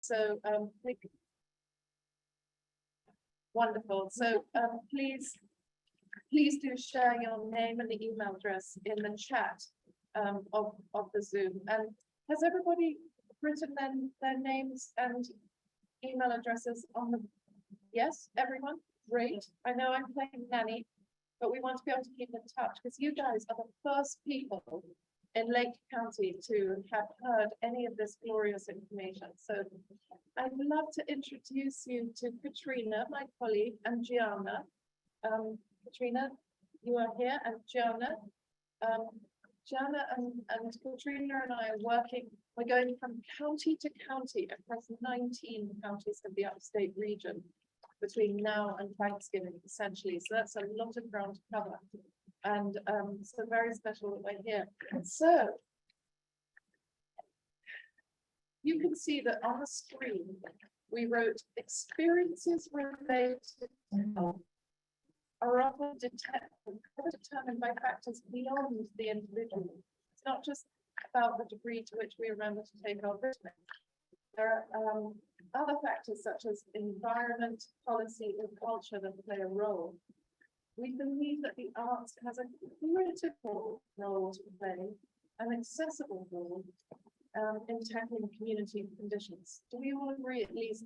So wonderful. So please do share your name and the email address in the chat of the Zoom. And has everybody written their names and email addresses on the? Yes, everyone. Great. I know I'm playing nanny, but we want to be able to keep in touch because you guys are the first people in Lake County to have heard any of this glorious information. So I'd love to introduce you to Katrina, my colleague, and Gianna. Katrina, you are here, and Gianna. Gianna and Katrina and I are working. We're going from county to county across 19 counties of the upstate region between now and Thanksgiving, essentially. So that's a lot of ground to cover. And so very special that we're here. So you can see that on the screen, we wrote experiences related to health are often determined by factors beyond the individual. It's not just about the degree to which we remember to take our vitamins. There are other factors such as environment, policy, and culture that play a role. We believe that the arts has a critical role to play, an accessible role in tackling community conditions. Do we all agree, at least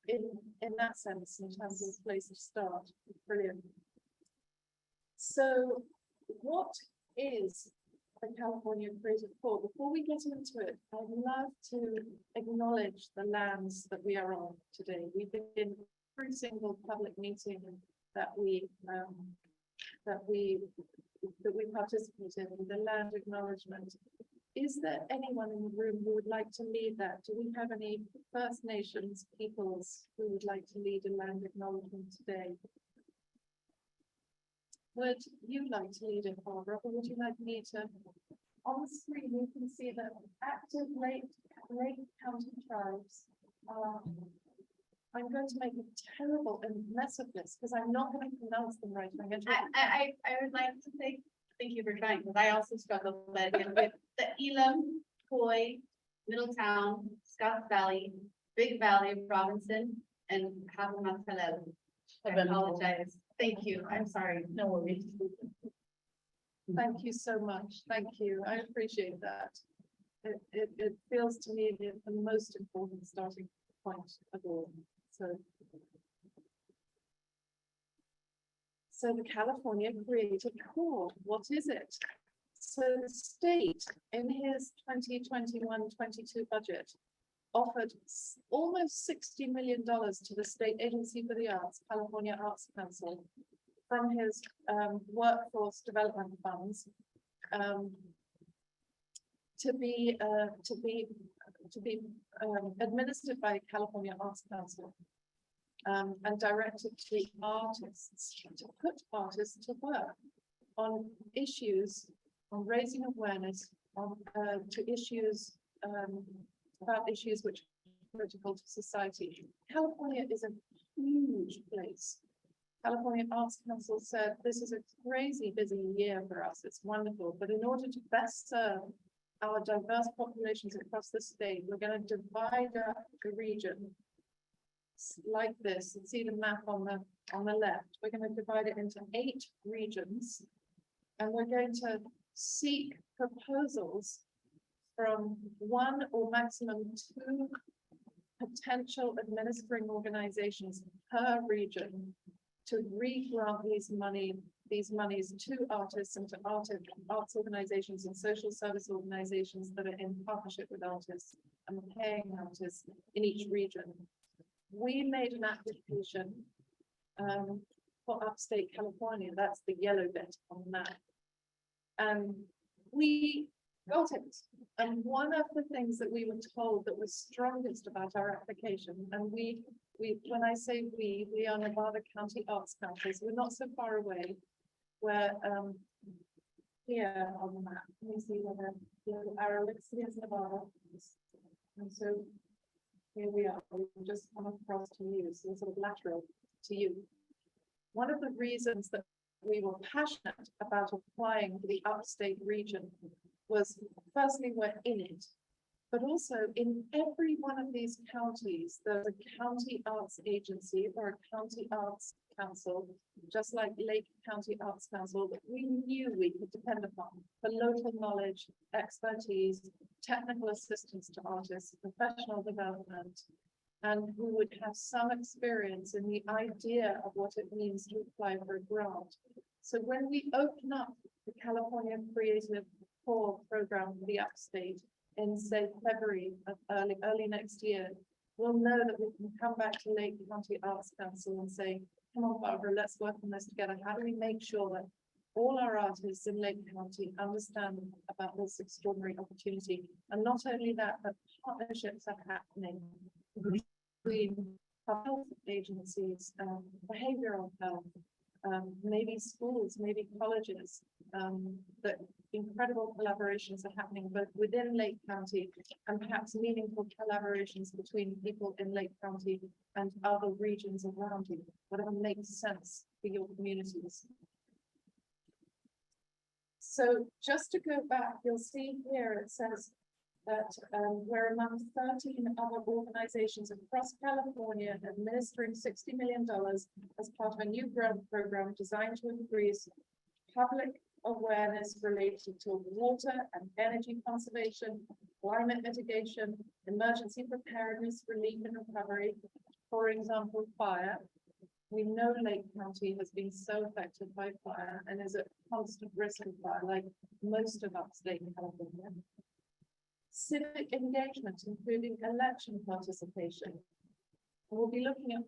in that sense, in terms of the place to start? Brilliant. So what is the California Creative Corps? Before we get into it, I'd love to acknowledge the lands that we are on today. We begin every single public meeting that we participate in with the land acknowledgement. Is there anyone in the room who would like to lead that? Do we have any First Nations peoples who would like to lead a land acknowledgement today? Would you like to lead it, Barbara, or would you like me to? On the screen, you can see that active Lake County tribes are. I'm going to make a terrible mess of this because I'm not going to pronounce them right. I'm going to. I would like to say thank you for trying, because I also struggle with the Elam, Coy, Middletown, Scotts Valley, Big Valley, Robinson, and Havamathalel. I apologize. Thank you. I'm sorry. No worries. Thank you so much. Thank you. I appreciate that. It feels to me the most important starting point of all. So the California Creative Corps, what is it? So the state in his 2021-22 budget offered almost $60 million to the State Agency for the Arts, California Arts Council, from his workforce development funds to be administered by the California Arts Council and directed to artists, to put artists to work on issues, on raising awareness, on to issues about issues which are critical to society. California is a huge place. California Arts Council said this is a crazy busy year for us. It's wonderful, but in order to best serve our diverse populations across the state, we're going to divide up the region like this. And see the map on the left. We're going to divide it into 8 regions, and we're going to seek proposals from 1 or maximum 2 potential administering organizations per region to re-grant these monies to artists and to arts organizations and social service organizations that are in partnership with artists and paying artists in each region. We made an application for Upstate California. That's the yellow bit on the map. And we got it. And one of the things that we were told that was strongest about our application, and we when I say we are Nevada County Arts Council, so we're not so far away. We're here on the map. Let me see where the arrow looks. Here's Nevada. And so here we are. We've just come across to you, so sort of lateral to you. One of the reasons that we were passionate about applying for the upstate region was, firstly, we're in it. But also in every one of these counties, there's a county arts agency or a county arts council, just like Lake County Arts Council, that we knew we could depend upon for local knowledge, expertise, technical assistance to artists, professional development, and who would have some experience in the idea of what it means to apply for a grant. So when we open up the California Creative Core program for the Upstate in, say, February of early next year, we'll know that we can come back to Lake County Arts Council and say, come on, Barbara, let's work on this together. How do we make sure that all our artists in Lake County understand about this extraordinary opportunity? And not only that, but partnerships are happening between health agencies, behavioral health, maybe schools, maybe colleges, that incredible collaborations are happening both within Lake County and perhaps meaningful collaborations between people in Lake County and other regions around you, whatever makes sense for your communities. So just to go back, you'll see here it says that we're among 13 other organizations across California administering $60 million as part of a new grant program designed to increase public awareness related to water and energy conservation, climate mitigation, emergency preparedness, relief and recovery, for example, fire. We know Lake County has been so affected by fire and is at constant risk of fire, like most of upstate California. Civic engagement, including election participation. We'll be looking at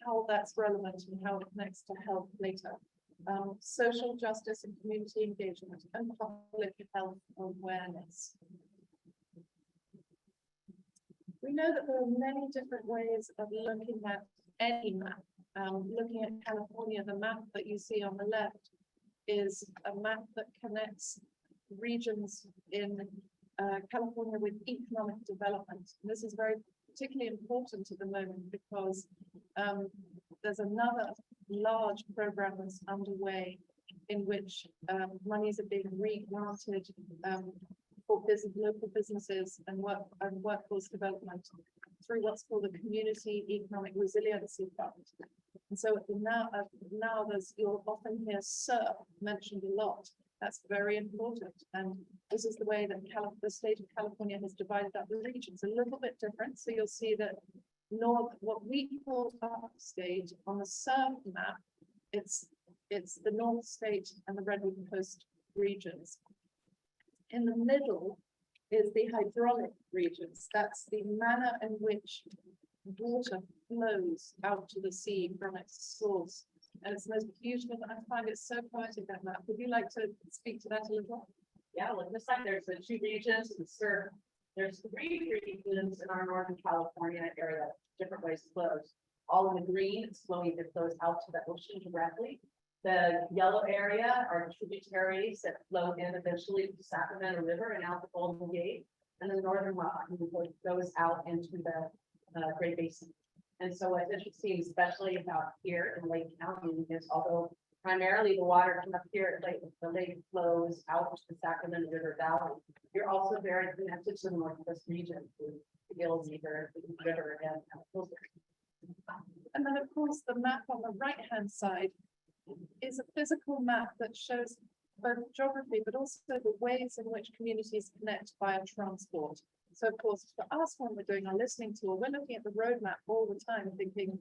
how that's relevant and how it connects to health later. Social justice and community engagement and public health awareness. We know that there are many different ways of looking at any map. Looking at California, the map that you see on the left is a map that connects regions in California with economic development. And this is very particularly important at the moment because there's another large program that's underway in which monies are being re-granted for local businesses and workforce development through what's called the Community Economic Resiliency Fund. And so now you'll often hear SERP mentioned a lot. That's very important. And this is the way that the state of California has divided up the regions a little bit different. So you'll see that what we call upstate on the SERP map, it's the North State and the Redwood Coast regions. In the middle is the hydraulic regions. That's the manner in which water flows out to the sea from its source. And it's the most beautiful, I find it so poetic, that map. Would you like to speak to that a little? Yeah, look, this side, there's the two regions, there's 3 regions in our Northern California area, different ways it flows. All in the green, it's flowing, it flows out to the ocean directly. The yellow area are tributaries that flow in eventually to the Sacramento River and out the Golden Gate. And the northern one goes out into the Great Basin. And so what's interesting, especially about here in Lake County, is although primarily the water from up here, the lake flows out to the Sacramento River Valley, you're also very connected to the Northwest region, the Gills River, and And then, of course, the map on the right-hand side is a physical map that shows both geography, but also the ways in which communities connect via transport. So, of course, for us, when we're doing our listening tour, we're looking at the roadmap all the time, thinking,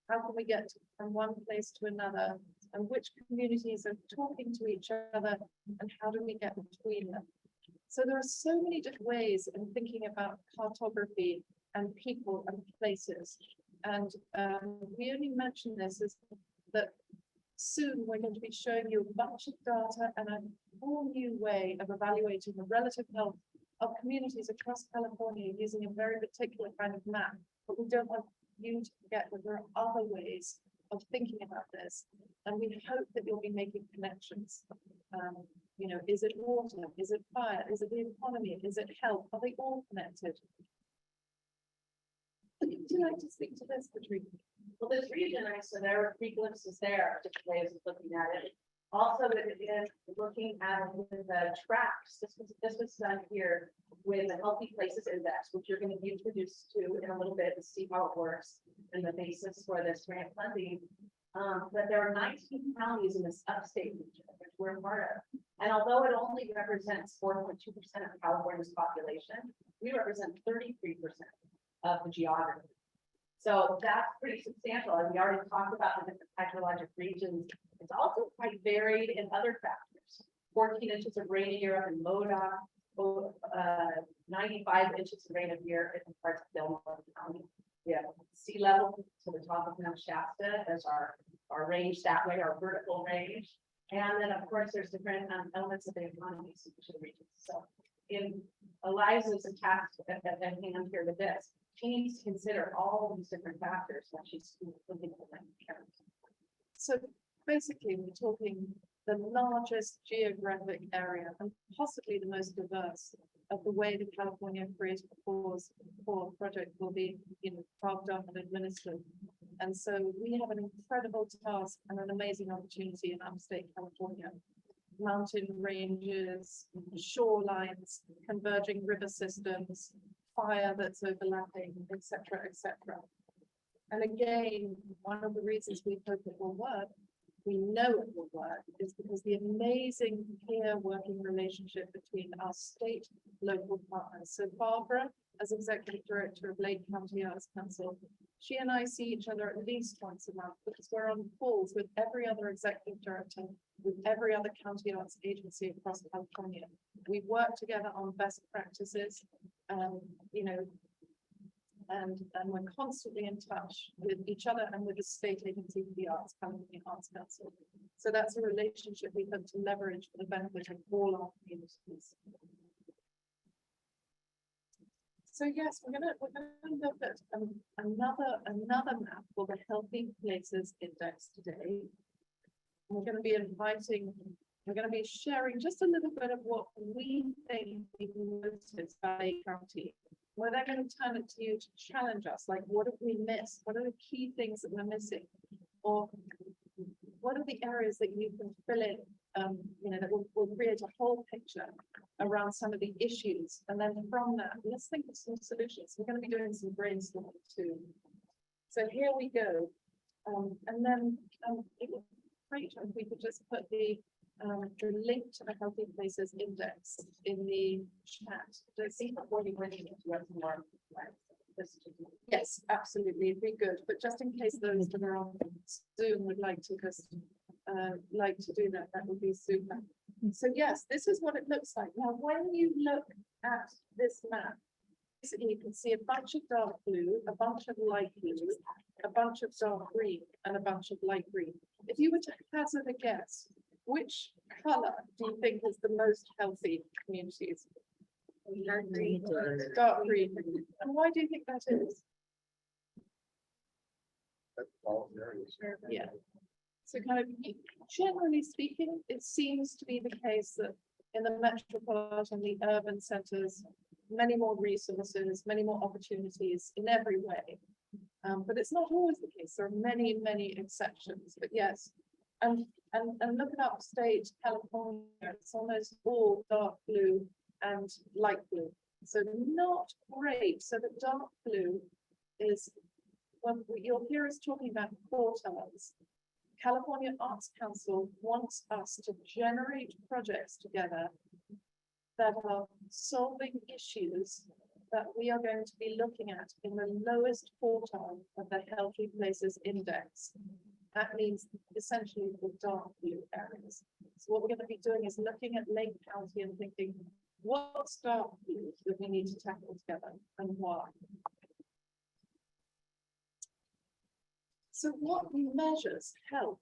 how can we get from one place to another, and which communities are talking to each other, and how do we get between them? So there are so many different ways in thinking about cartography and people and places. And we only mention this is that soon we're going to be showing you a bunch of data and a whole new way of evaluating the relative health of communities across California using a very particular kind of map. But we don't want you to forget that there are other ways of thinking about this. And we hope that you'll be making connections. You know, is it water? Is it fire? Is it the economy? Is it health? Are they all connected? Would you like to speak to this, Patricia? well, this region, so there were 3 glimpses there, different ways of looking at it. Also, in looking at the tracks, this was done here with the Healthy Places Index, which you're going to be introduced to in a little bit to see how it works and the basis for this grant funding. But there are 19 counties in this upstate region, which we're a part of. And although it only represents 4.2% of California's population, we represent 33% of the geography. So that's pretty substantial. And we already talked about the different hydrologic regions. It's also quite varied in other factors. 14 inches of rain a year up in Modoc, 95 inches of rain a year in parts of Del Norte County. We have sea level to the top of Mount Shasta as our range that way, our vertical range. And then, of course, there's different elements of the economy in each of the regions. So in Eliza's task at hand here with this, she needs to consider all these different factors when she's looking at the land. So basically, we're talking the largest geographic area and possibly the most diverse of the way the California Creative Pause project will be, carved up and administered. And so we have an incredible task and an amazing opportunity in upstate California. Mountain ranges, shorelines, converging river systems, fire that's overlapping, etc., etc. And again, one of the reasons we hope it will work, we know it will work, is because the amazing peer working relationship between our state local partners. So Barbara, as Executive Director of Lake County Arts Council, she and I see each other at least once a month because we're on calls with every other executive director, with every other county arts agency across California. We work together on best practices, and we're constantly in touch with each other and with the state agency for the arts, California Arts Council. So that's a relationship we hope to leverage for the benefit of all our communities. So yes, we're gonna look at another map for the Healthy Places Index today. We're going to be sharing just a little bit of what we think we've noticed about Lake County. Where they're going to turn it to you to challenge us, like what have we missed? What are the key things that we're missing? Or what are the areas that you can fill in, that will create a whole picture around some of the issues. And then from that, let's think of some solutions. We're going to be doing some brainstorming too. So here we go. And then it would be great if we could just put the link to the Healthy Places Index in the chat. Does see before you went into more? Yes, absolutely, it'd be good. But just in case those that are on Zoom would like to just do that, that would be super. So yes, this is what it looks like. Now, when you look at this map, basically you can see a bunch of dark blue, a bunch of light blue, a bunch of dark green, and a bunch of light green. If you were to hazard a guess, which color do you think is the most healthy communities? Dark green. Dark green. And why do you think that is? Yeah. So kind of generally speaking, it seems to be the case that in the metropolitan, the urban centers, many more resources, many more opportunities in every way. But it's not always the case. There are many, many exceptions. But yes, and look at upstate California, it's almost all dark blue and light blue. So not great. So the dark blue is, when you'll hear us talking about quartiles. California Arts Council wants us to generate projects together that are solving issues that we are going to be looking at in the lowest quartile of the Healthy Places Index. That means essentially the dark blue areas. So what we're going to be doing is looking at Lake County and thinking, what's dark blue that we need to tackle together and why? So what measures health?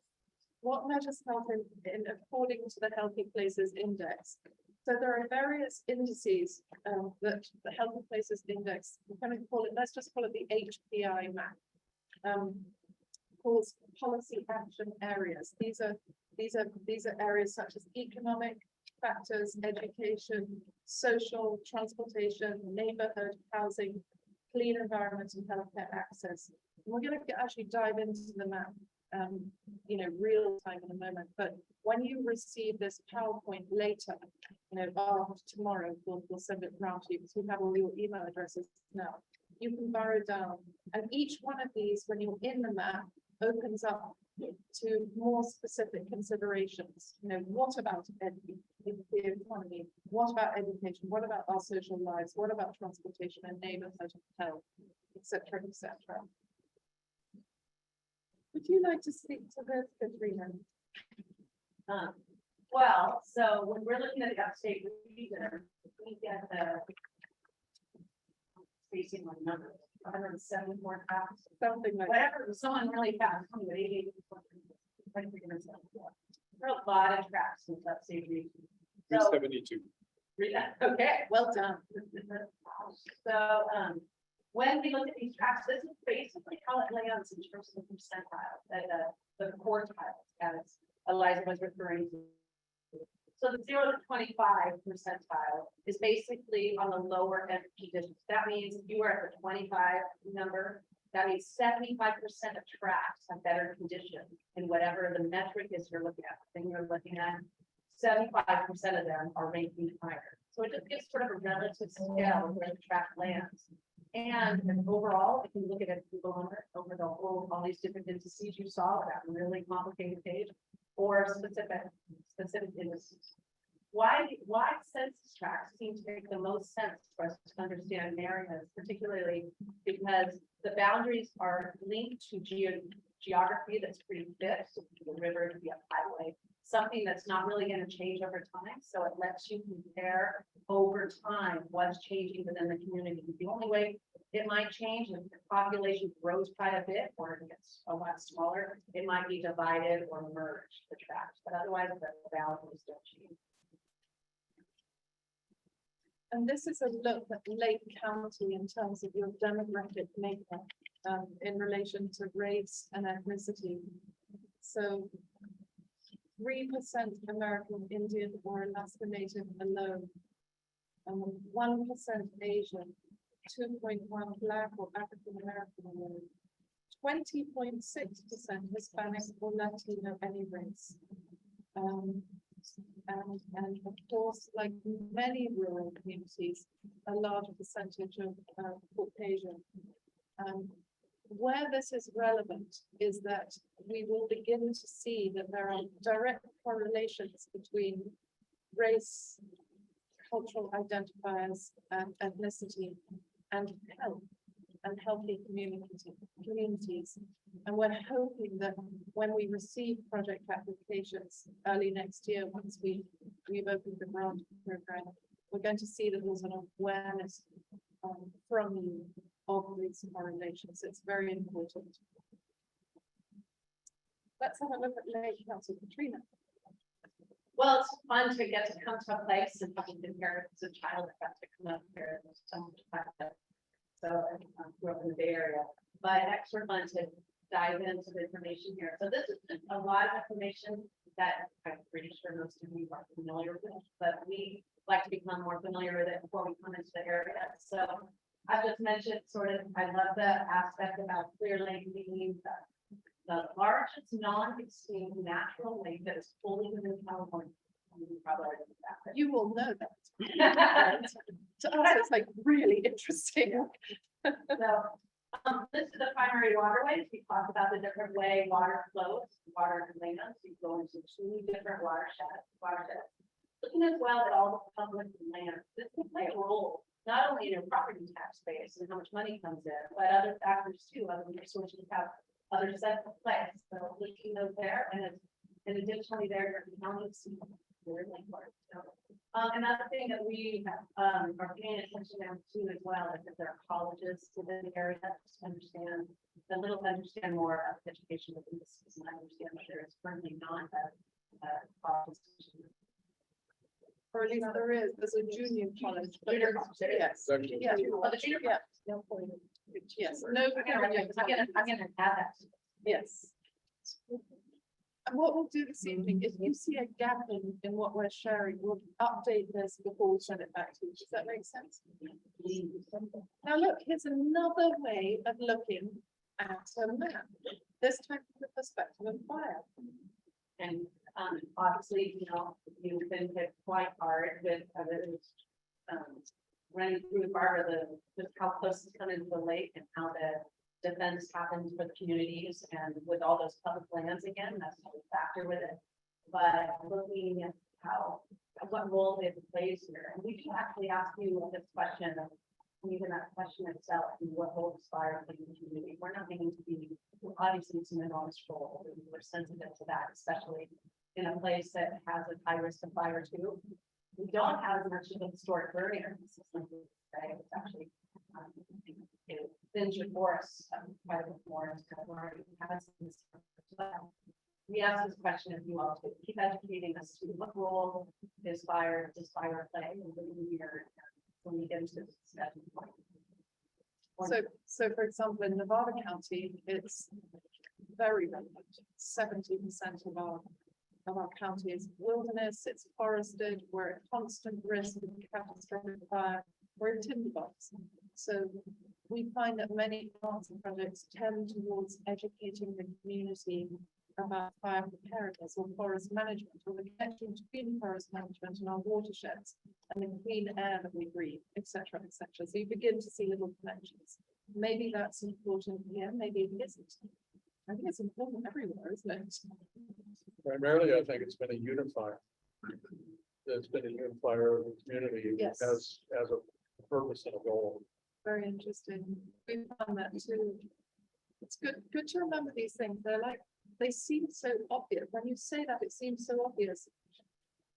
What measures health in according to the Healthy Places Index? So there are various indices that the Healthy Places Index, we're going to call it, let's just call it the HPI map. Calls policy action areas. These are areas such as economic factors, education, social, transportation, neighborhood, housing, clean environment, and healthcare access. And we're going to actually dive into the map you know, real time in a moment, but when you receive this PowerPoint later, you know, after tomorrow, we'll send it round to you, because we have all your email addresses now. You can borrow down, and each one of these, when you're in the map, opens up to more specific considerations. You know, what about the economy? What about education? What about our social lives? What about transportation and neighborhood health, etc., etc. Would you like to speak to this, Katrina? Well, so when we're looking at the upstate region, we get the spacing on numbers, 174 tracks, Something like that. whatever, someone really fast, 88. There are a lot of tracks in the upstate region. So, 372. okay, Well done. so, when we look at these tracks, this is basically how it lands in terms of the percentile, the quartile, as Eliza was referring to. So the 0 to 25 percentile is basically on the lower end conditions. That means if you are at the 25 number, that means 75% of tracks have better condition in whatever the metric is you're looking at. The thing you're looking at, 75% of them are ranking higher. So it just gives sort of a relative scale of where the track lands. And overall, if you look at it over the whole, all these different indices you saw, that really complicated page, or specific indices. Why census tracts seem to make the most sense for us to understand areas, particularly because the boundaries are linked to geography that's pretty fixed, the river to be a highway, something that's not really going to change over time. So it lets you compare over time what's changing within the community. The only way it might change if the population grows quite a bit or it gets a lot smaller, it might be divided or merged, the tracts, but otherwise the boundaries don't change. And this is a look at Lake County in terms of your demographic makeup in relation to race and ethnicity. So 3% American Indian or Alaska Native alone, 1% Asian, 2.1 Black or African American alone, 20.6% Hispanic or Latino any race. And of course, like many rural communities, a large percentage of Caucasian. Where this is relevant is that we will begin to see that there are direct correlations between race, cultural identifiers, and ethnicity, and health, and healthy communities. And we're hoping that when we receive project applications early next year, once we've opened the grant program, we're going to see that there's an awareness from you of these correlations. It's very important. Let's have a look at Lake Council, Katrina. Well, it's fun to get to come to a place and having been here as a child, I got to come up here. And so much fun. So I grew up in the Bay Area, but extra fun to dive into the information here. So this is a lot of information that I'm pretty sure most of you are familiar with, but we like to become more familiar with it before we come into the area. So I just mentioned sort of, I love the aspect about Clear Lake being the largest non-extinct natural lake that is fully within California. You probably already know that, but You will know that. To us, it's like really interesting. So, this is the primary waterways. We talked about the different way water flows, water lands. You go into two different watersheds. Looking as well at all the public lands, this can play a role, not only in your property tax base and how much money comes in, but other factors too, other resources have other sets of place. So looking those there, and additionally there, your county Lakeport. So, another thing that we are paying attention to as well is that there are colleges within the area to understand more about education within this, and I understand that there is currently not a college. Or at least there's a junior college. But Junior college, there is. yes. Actually, Yeah. Oh, the junior Yeah. college. Yes. No. I'm gonna add that. Yes. And what we'll do this evening, if you see a gap in what we're sharing, we'll update this before we send it back to you. Does that make sense? Now look, here's another way of looking at a map. this time from the perspective of fire. And, obviously, you know, you've been hit quite hard with, running through Barbara, just how close it's coming to the lake and how the defense happens for the communities and with all those public lands again, that's a factor with it. But looking at what role it plays here, and we can actually ask you this question, even that question itself, and what role does fire play in the community? We're not going to be, obviously it's an enormous role, and we're sensitive to that, especially in a place that has a high risk of fire too. We don't have as much of a historic burning system, right? It's actually, it thins your forests quite a bit more. We ask this question of you all to keep educating us to what role does fire play in the year when we get into this discussion point. So for example, in Nevada County, it's very relevant. 70% of our county is wilderness, it's forested, we're at constant risk of catastrophic fire, we're in tinderbox. So we find that many arts and projects tend towards educating the community about fire preparedness or forest management, or the connection between forest management and our watersheds and the clean air that we breathe, etc., etc. So you begin to see little connections. Maybe that's important here, maybe it isn't. I think it's important everywhere, isn't it? Primarily, I think it's been a unifier. It's been a unifier of the community. Yes. As a purpose and a goal. Very interesting. We found that too. It's good to remember these things. They seem so obvious. When you say that, it seems so obvious.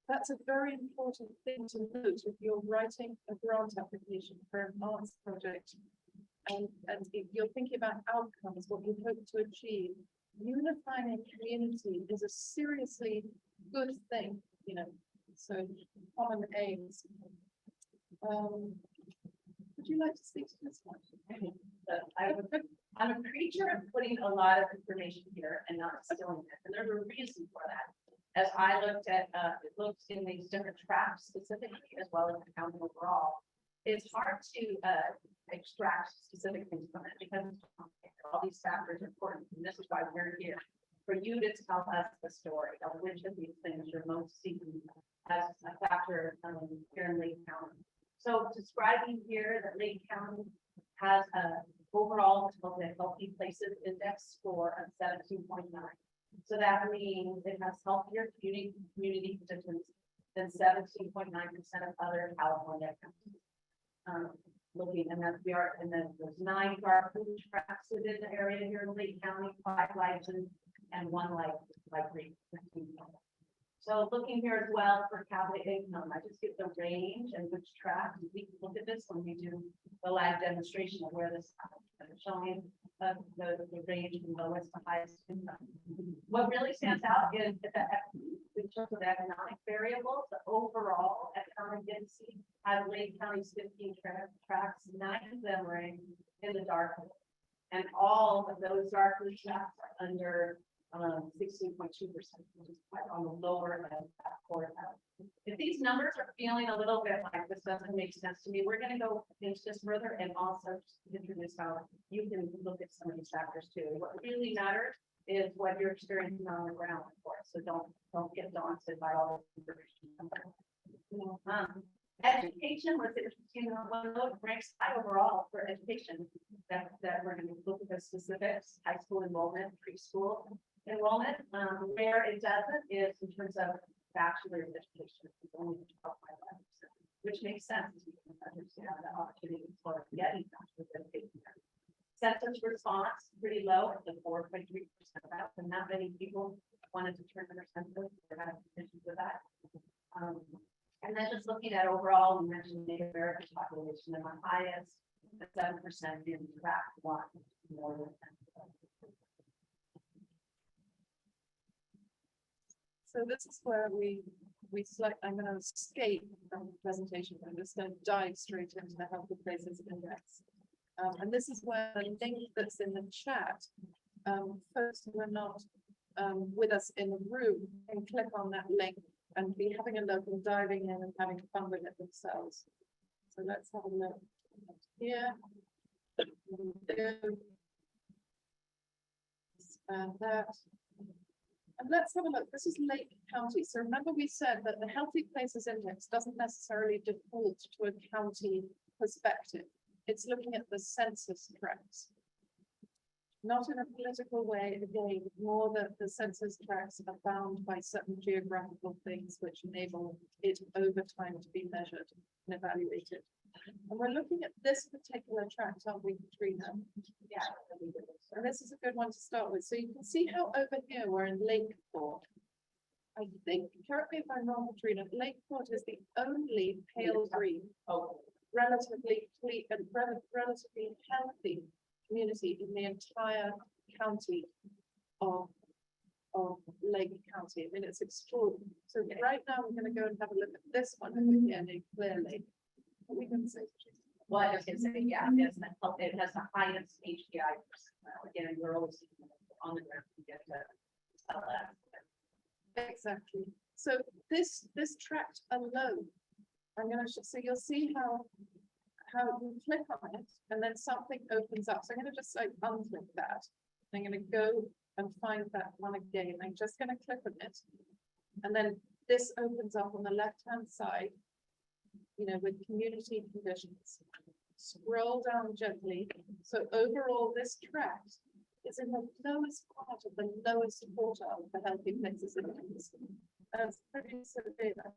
That's a very important thing to note if you're writing a grant application for an arts project. And if you're thinking about outcomes, what you hope to achieve, unifying a community is a seriously good thing, you know. So common aims. Would you like to speak to this one? I'm a creature of putting a lot of information here and not stealing it, and there's a reason for that. As I looked at, it looks in these different tracks specifically, as well as the county overall, it's hard to extract specific things from it because all these factors are important, and this is why we're here, for you to tell us the story of which of these things you're most seeking as a factor here in Lake County. So describing here that Lake County has a overall healthy places index score of 17.9. So that means it has healthier community conditions than 17.9% of other California counties. Looking, and that we are, and then there's 9 dark blue tracks within the area here in Lake County, 5 light and 1 light green. So looking here as well for capita income, I just get the range and which track. We can look at this when we do the live demonstration of where this is showing the range from lowest to highest income. What really stands out is that in terms of economic variables, the overall economic density out of Lake County's 15 tracks, 9 of them are in the dark blue. And all of those dark blue tracks are under 16.2%, which is quite on the lower end of that quartile. If these numbers are feeling a little bit like this doesn't make sense to me, we're going to go into this further and also introduce how you can look at some of these factors too. What really matters is what you're experiencing on the ground, of course. So don't get daunted by all this information. Education was interesting. One note ranks high overall for education. That we're going to look at the specifics: high school enrollment, preschool enrollment. Where it doesn't is in terms of bachelor's education. It's only 12.5%, which makes sense. You can understand the opportunity for getting bachelor's education. Census response pretty low at the 4.3%. And not many people wanted to turn their census or had issues with that. And then just looking at overall, we mentioned Native American population, and the highest at 7% in track 1, more than 10%. So this is where we select. I'm going to escape from the presentation. I'm just going to dive straight into the Healthy Places Index. And this is where the link that's in the chat, folks who are not with us in the room can click on that link and be having a look and diving in and having fun with it themselves. So let's have a look here. And that. And let's have a look. This is Lake County. So remember we said that the Healthy Places Index doesn't necessarily default to a county perspective. It's looking at the census tracts. Not in a political way, again, more that the census tracts are bound by certain geographical things which enable it over time to be measured and evaluated. And we're looking at this particular tract, aren't we, Katrina? Yeah. And this is a good one to start with. So you can see how over here we're in Lakeport. I think, correct me if I'm wrong, Katrina, Lakeport is the only pale green, relatively clean and relatively healthy community in the entire county of Lake County. I mean, it's extraordinary. So right now we're going to go and have a look at this one over here named Clear Lake. What we can say. Well, I was gonna say, yeah, it has the highest HPI percentile. Again, we're always on the ground to get to tell that. Exactly. So this tract alone, I'm going to so you'll see how you click on it and then something opens up. So I'm going to just like unclick that. I'm going to go and find that one again. I'm just going to click on it, and then this opens up on the left-hand side. You know, with community conditions. Scroll down gently. So overall, this tract is in the lowest part of the lowest quartile of the Healthy Places Index. That's pretty severe.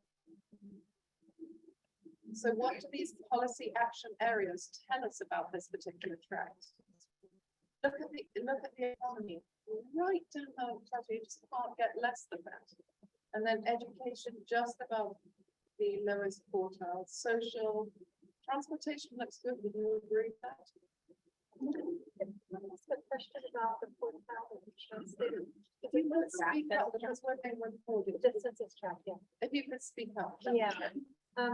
So what do these policy action areas tell us about this particular tract? Look at the economy. Right down there, you just can't get less than that. And then education just above the lowest quartile. Social, transportation looks good. Would you agree with that? That's the question about the quartile. If you could speak up, because we're being recorded. The census tract, yeah. If you could speak up. Yeah.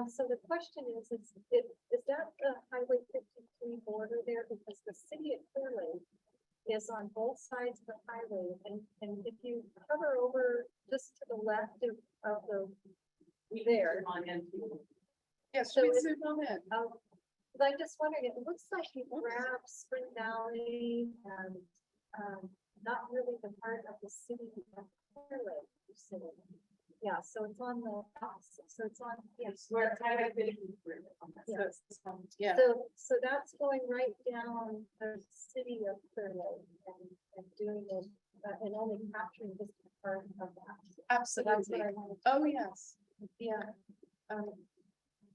So the question is that the Highway 53 border there? Because the city of Clear Lake is on both sides of the highway, and if you hover over just to the left of the there. On into. Yes, So we it's- zoom on in. But I'm just wondering, it looks like you grab Spring Valley and not really the part of the city of Clear Lake, you said. Yeah, so it's on the opposite. So it's on, yes. Where it's highway 53 on that. So it's this one, yeah. So that's going right down the city of Clear Lake and doing it and only capturing this part of that. So that's Absolutely. what I wanted. Oh, yes. Yeah.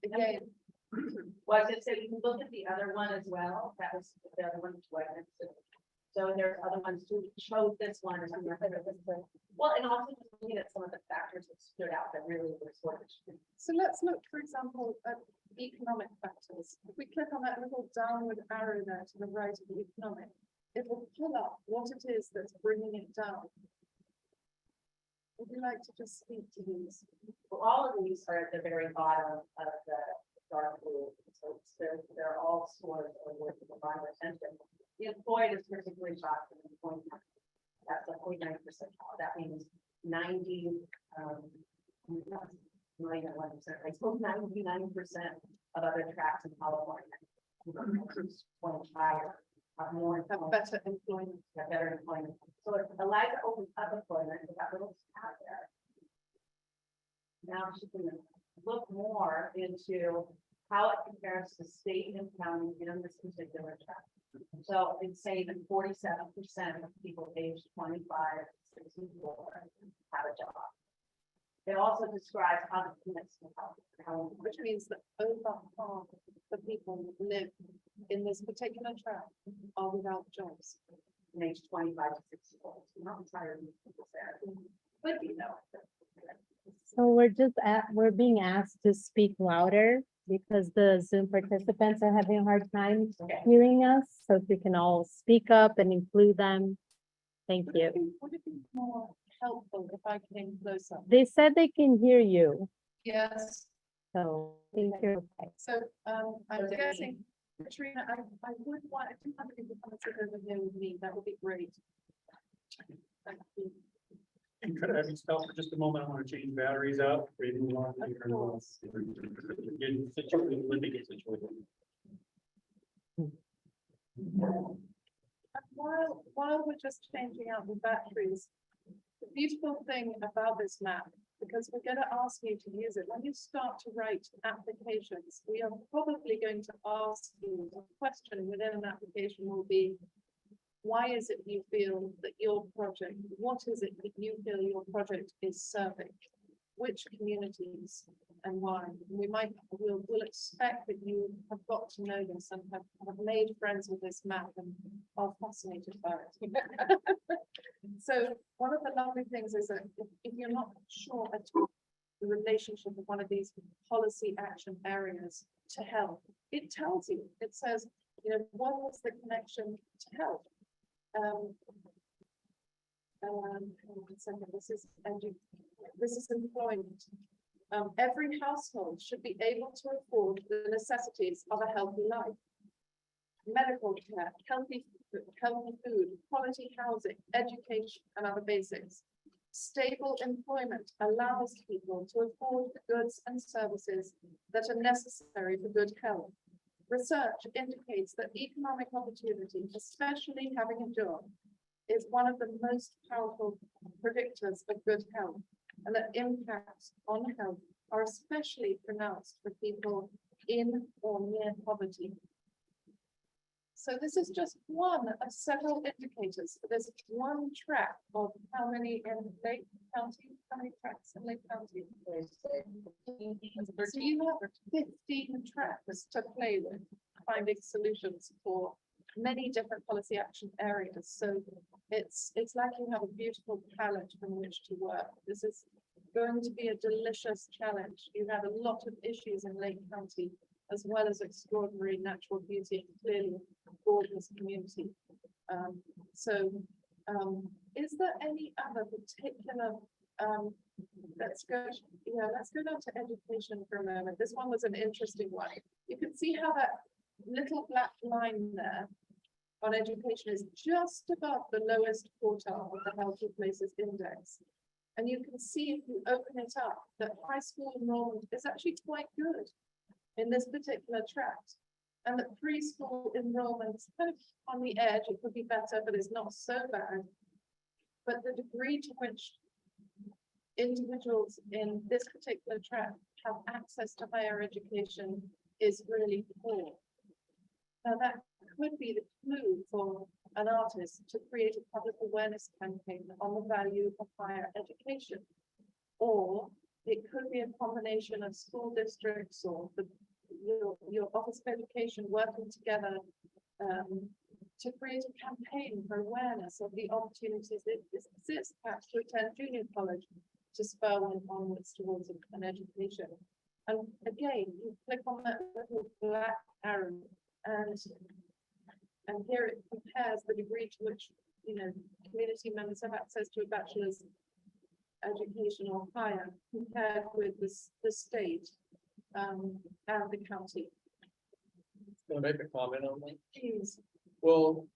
Again, Well, I was gonna say, you can look at the other one as well. That was the other one. So there's other ones too. We chose this one as we were. Well, and also just looking at some of the factors that stood out that really were sort of. so let's look, for example, at economic factors. If we click on that little downward arrow there to the right of the economic, it will pull up what it is that's bringing it down. Would you like to just speak to these? Well, all of these are at the very bottom of the dark blue. So they're all scores of worth of environmental attention. The employed is particularly shocked in employment. That's a 49%. That means 90, not even 1%, I suppose 99% of other tracks in California. Point higher, more Have employment, better employment. have better employment. So it allows to open up employment with that little tab there. Now she can look more into how it compares to state and county in this particular track. So it's saying that 47% of people aged 25 to 64 have a job. It also describes how the commits to health. Which means that over half the people who live in this particular tract are without jobs. From age 25 to 64. So not entirely people there. But you know. So we're being asked to speak louder because the Zoom participants are having a hard time Okay. hearing us. So if we can all speak up and include them. Thank you. Would it be more helpful if I came closer? They said they can hear you, Yes. so I think you're okay. So, I'm Does it guessing, Katrina, I would want, if you have any comments over here with me, that would be great. Thank you. And could I have you stop for just a moment? I want to change batteries out. Maybe we want Of to course. get situated, Linda get situated. while we're just changing out the batteries, the beautiful thing about this map, because we're going to ask you to use it, when you start to write applications, we are probably going to ask you a question within an application will be, why is it you feel that your project, what is it that you feel your project is serving? Which communities and why? We'll expect that you have got to know this and have made friends with this map and are fascinated by it. So one of the lovely things is that if you're not sure at all the relationship of one of these policy action areas to health, it tells you, it says, you know, what is the connection to health? This is employment. Every household should be able to afford the necessities of a healthy life. Medical care, healthy food, quality housing, education, and other basics. Stable employment allows people to afford the goods and services that are necessary for good health. Research indicates that economic opportunity, especially having a job, is one of the most powerful predictors of good health, and that impacts on health are especially pronounced for people in or near poverty. So this is just one of several indicators. There's one track of how many in Lake County, how many tracks in Lake County? So you have 15 tracks to play with, finding solutions for many different policy action areas. So it's like you have a beautiful palette from which to work. This is going to be a delicious challenge. You have a lot of issues in Lake County, as well as extraordinary natural beauty, clearly gorgeous community. Is there any other particular, let's go down to education for a moment. This one was an interesting one. You can see how that little black line there on education is just above the lowest quartile of the Healthy Places Index. And you can see if you open it up, that high school enrollment is actually quite good in this particular tract. And that preschool enrollment is kind of on the edge. It could be better, but it's not so bad. But the degree to which individuals in this particular tract have access to higher education is really poor. Now that could be the clue for an artist to create a public awareness campaign on the value of higher education. Or it could be a combination of school districts or your Office of Education working together to create a campaign for awareness of the opportunities that exist, perhaps to attend junior college, to spur one onwards towards an education. And again, you click on that little black arrow, and here it compares the degree to which, you know, community members have access to a bachelor's education or higher, compared with the state and the county. Can I make a comment on that? Please. Well,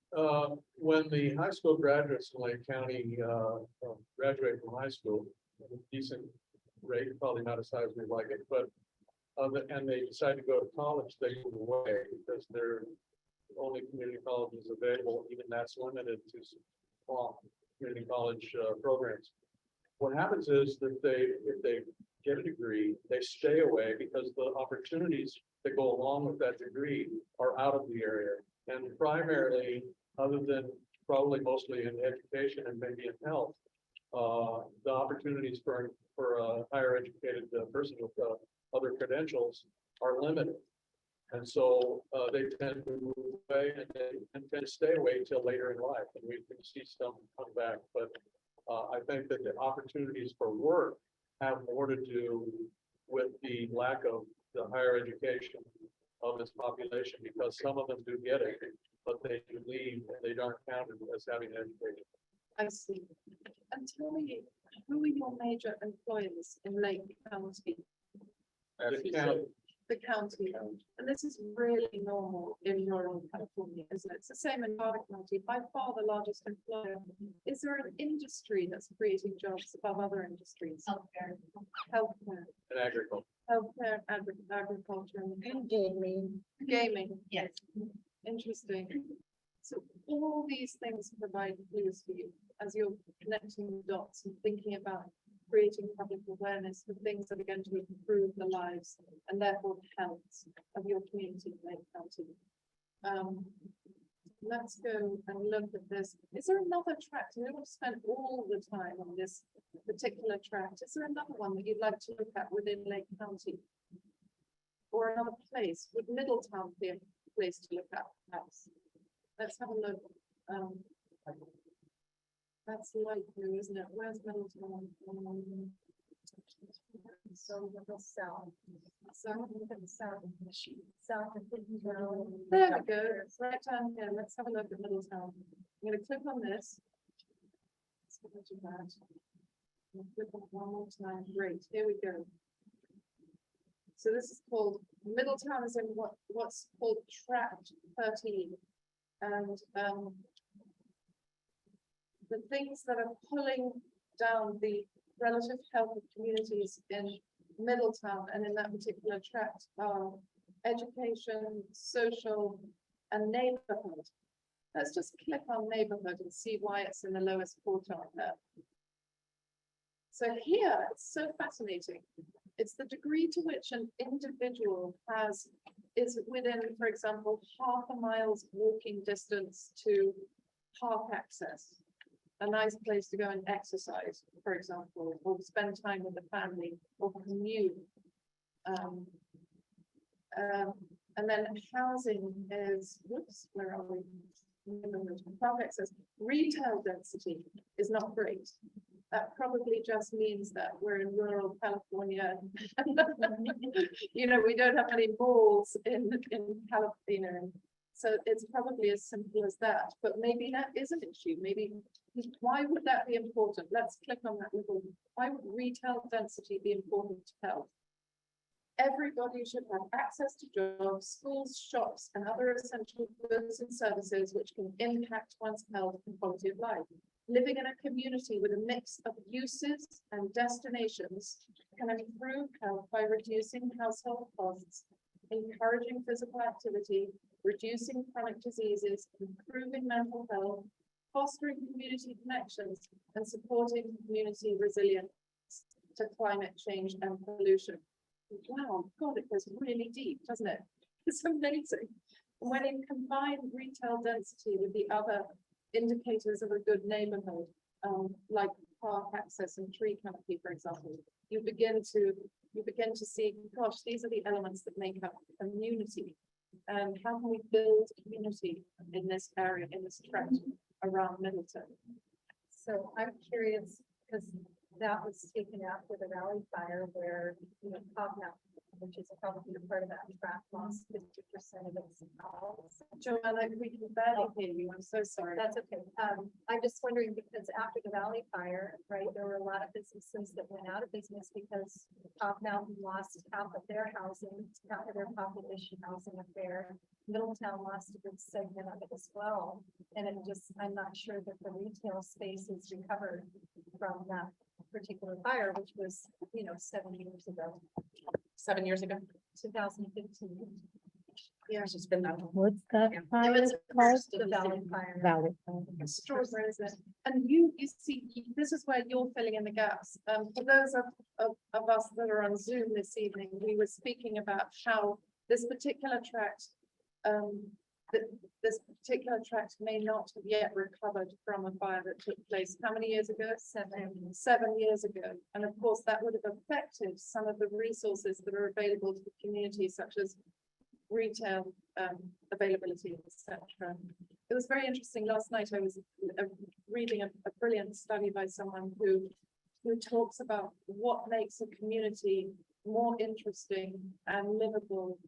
when the high school graduates in Lake County graduate from high school, at a decent rate, probably not as high as we'd like it, but and they decide to go to college, they move away because their only community colleges available, even that's limited to small community college programs. What happens is that if they get a degree, they stay away because the opportunities that go along with that degree are out of the area. And primarily, other than probably mostly in education and maybe in health, the opportunities for a higher educated person with other credentials are limited. And so they tend to move away and tend to stay away till later in life. And we can see some come back. But I think that the opportunities for work have more to do with the lack of the higher education of this population, because some of them do get it, but they leave and they aren't counted as having an education. I see. And tell me, who are your major employers in Lake County? The county, and this is really normal in rural California, isn't it? It's the same in Nevada County, by far the largest employer. Is there an industry that's creating jobs above other industries? Healthcare. Healthcare, And agriculture. healthcare, agriculture, and Gaming. gaming. Yes. Interesting. So all these things provide clues for you as you're connecting the dots and thinking about creating public awareness for things that are going to improve the lives and therefore the health of your community in Lake County. Let's go and look at this. Is there another tract? We would have spent all the time on this particular tract. Is there another one that you'd like to look at within Lake County? Or another place? Would Middletown be a place to look at, perhaps? Let's have a look. That's light blue, isn't it? Where's Middletown? So the south. So, Look at the south of the sheet. South of Hidden Valley. there we go. It's right down here. Let's have a look at Middletown. I'm going to click on this. Let's go to that. And click on it one more time. Great. Here we go. So this is called Middletown is in what's called Tract 13. And the things that are pulling down the relative health of communities in Middletown and in that particular tract are education, social, and neighborhood. Let's just click on neighborhood and see why it's in the lowest quartile there. So here, it's so fascinating. It's the degree to which an individual is within, for example, half a mile's walking distance to park access. A nice place to go and exercise, for example, or spend time with the family, or commute. And then housing is, whoops, where are we? Park access. Retail density is not great. That probably just means that we're in rural California. You know, we don't have any malls in California. So it's probably as simple as that, but maybe that is an issue. Maybe, why would that be important? Let's click on that little, why would retail density be important to health? Everybody should have access to jobs, schools, shops, and other essential goods and services which can impact one's health and quality of life. Living in a community with a mix of uses and destinations can improve health by reducing household costs, encouraging physical activity, reducing chronic diseases, improving mental health, fostering community connections, and supporting community resilience to climate change and pollution. Wow, God, it goes really deep, doesn't it? It's amazing. When you combine retail density with the other indicators of a good neighborhood, like park access and tree canopy, for example, you begin to see, gosh, these are the elements that make up community. And how can we build community in this area, in this tract around Middleton? So I'm curious, because that was taken after the Valley Fire where, you know, Cognac, which is probably a part of that tract, lost 50% of its house. Joanna, we can barely hear you. I'm so sorry. That's okay. I'm just wondering because after the Valley Fire, right, there were a lot of businesses that went out of business because Cognac lost half of their housing, half of their population housing up there. Middletown lost a good segment of it as well. And I'm not sure that the retail space is recovered from that particular fire, which was, you know, 7 years ago. 7 years ago. 2015. Yeah. It's just been that. What's that It fire was called? The Valley Fire. Valley. Extraordinary, isn't it? And you see, this is where you're filling in the gaps. For those of us that are on Zoom this evening, we were speaking about how this particular tract, this particular tract may not have yet recovered from a fire that took place. How many years ago? 7 years ago. And of course, that would have affected some of the resources that are available to the community, such as retail availability, etc. It was very interesting. Last night I was reading a brilliant study by someone who talks about what makes a community more interesting and livable,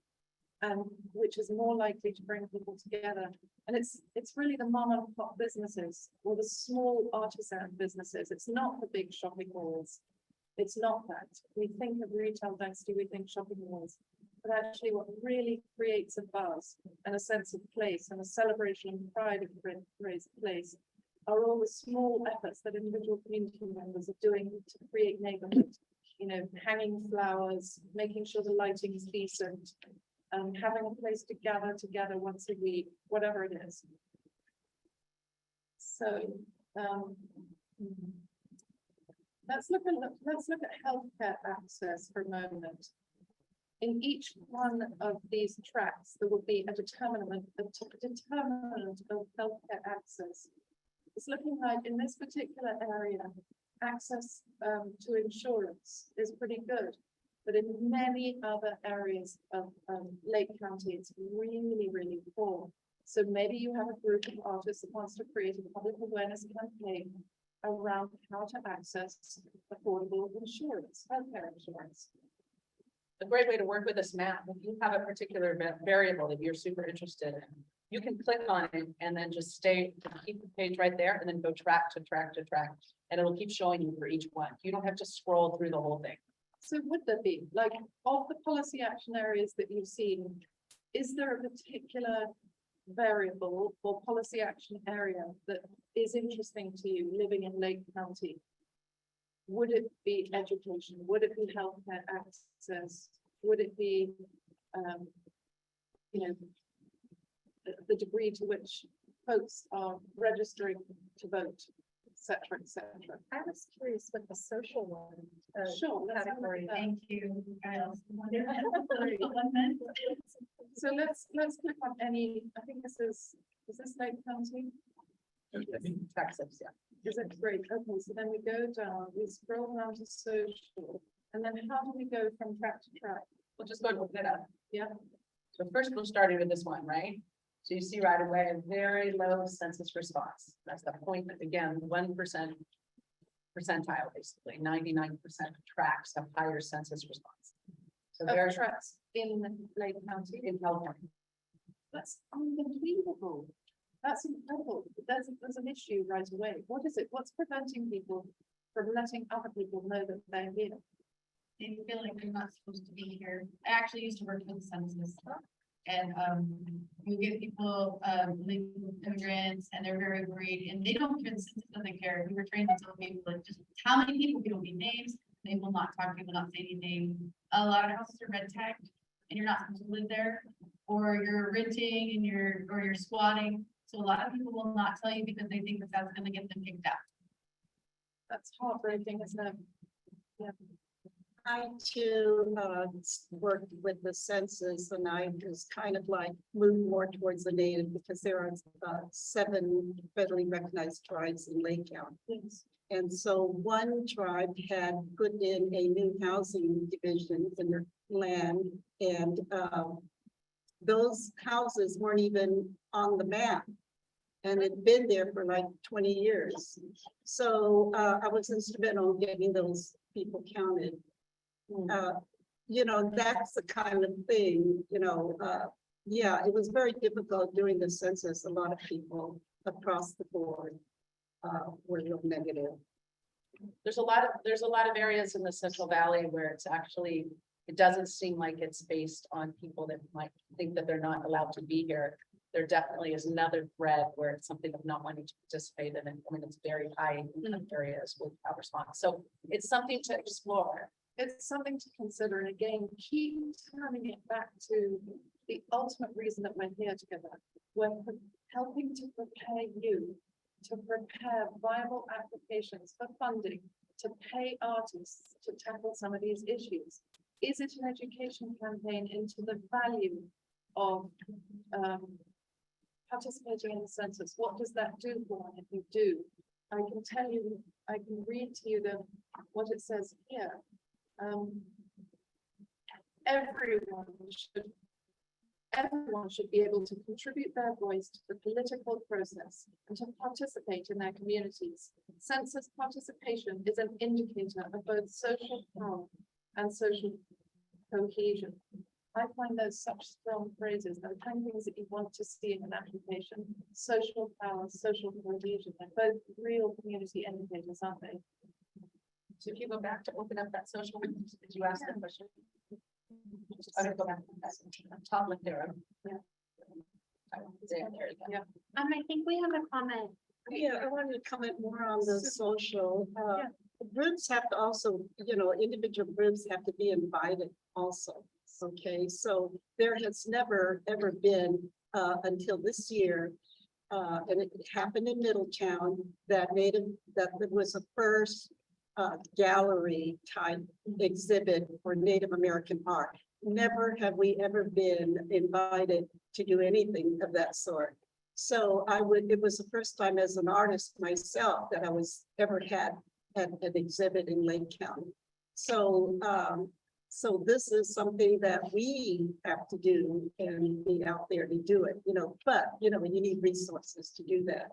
and which is more likely to bring people together. And it's really the mom and pop businesses or the small artisan businesses. It's not the big shopping malls. It's not that. We think of retail density, we think shopping malls. But actually what really creates a buzz and a sense of place and a celebration and pride of place are all the small efforts that individual community members are doing to create neighborhood. You know, hanging flowers, making sure the lighting is decent, having a place to gather together once a week, whatever it is. So, let's look at healthcare access for a moment. In each one of these tracks, there will be a determinant of healthcare access. It's looking like in this particular area, access to insurance is pretty good. But in many other areas of Lake County, it's really, really poor. So maybe you have a group of artists that wants to create a public awareness campaign around how to access affordable insurance, healthcare insurance. A great way to work with this map, if you have a particular variable that you're super interested in, you can click on it and then just keep the page right there and then go track to track to track. And it'll keep showing you for each one. You don't have to scroll through the whole thing. So would there be, like, of the policy action areas that you've seen, is there a particular variable or policy action area that is interesting to you living in Lake County? Would it be education? Would it be healthcare access? Would it be, you know, the degree to which folks are registering to vote, et cetera, et cetera? I was curious with the social one. Sure, let's have a look at that. Thank you. So let's click on any, I think this is this Lake County? Texas, yeah. Is it great? Okay, so then we go down, we scroll down to social, and then how do we go from track to track? We'll just go and look it up. Yeah. So first we'll start with this one, right? So you see right away, a very low census response. That's the point that, again, 1% percentile, basically, 99% of tracks have higher census response. So Of there's tracks in Lake County. in California. That's unbelievable. That's incredible. There's an issue right away. What is it? What's preventing people from letting other people know that they're here? They feel like they're not supposed to be here. I actually used to work for the census. And you get people, immigrants, and they're very worried, and they don't care, the census doesn't care. We were trained to tell people, like, just how many people, we don't need names, they will not talk, they will not say anything. A lot of houses are red tagged, and you're not supposed to live there, or you're renting and you're squatting. So a lot of people will not tell you because they think that that's gonna get them kicked out. That's heartbreaking, isn't it? I too worked with the census, and I was kind of like moved more towards the native because there are 7 federally recognized tribes in Lake County. Yes. And so one tribe had put in a new housing division in their land, and those houses weren't even on the map. And it'd been there for like 20 years. So I was instrumental in getting those people counted. You know, that's the kind of thing, you know, yeah, it was very difficult during the census. A lot of people across the board were real negative. There's a lot of areas in the Central Valley where it's actually, it doesn't seem like it's based on people that might think that they're not allowed to be here. There definitely is another thread where it's something of not wanting to participate in it. I mean, it's very high in areas with our response. So it's something to explore. It's something to consider, and again, keep turning it back to the ultimate reason that we're here together. We're helping to prepare you to prepare viable applications for funding, to pay artists to tackle some of these issues. Is it an education campaign into the value of participating in the census? What does that do for one if you do? I can tell you, I can read to you what it says here. Everyone should be able to contribute their voice to the political process and to participate in their communities. Census participation is an indicator of both social power and social cohesion. I find those such strong phrases. They're the kind of things that you want to see in an application. Social power, social cohesion, they're both real community indicators, aren't they? So if you go back to open up that social, did you ask the question? I'm gonna go back to that top left arrow. Yeah. There you go. Yeah. I think we have a comment. Yeah, I wanted to comment more on the social. Yeah. Groups have to also, you know, individual groups have to be invited also. Okay, so there has never, ever been, until this year, and it happened in Middletown, that was the first gallery type exhibit for Native American art. Never have we ever been invited to do anything of that sort. So it was the first time as an artist myself that I was ever had an exhibit in Lake County. So, so this is something that we have to do and be out there to do it, but, you need resources to do that.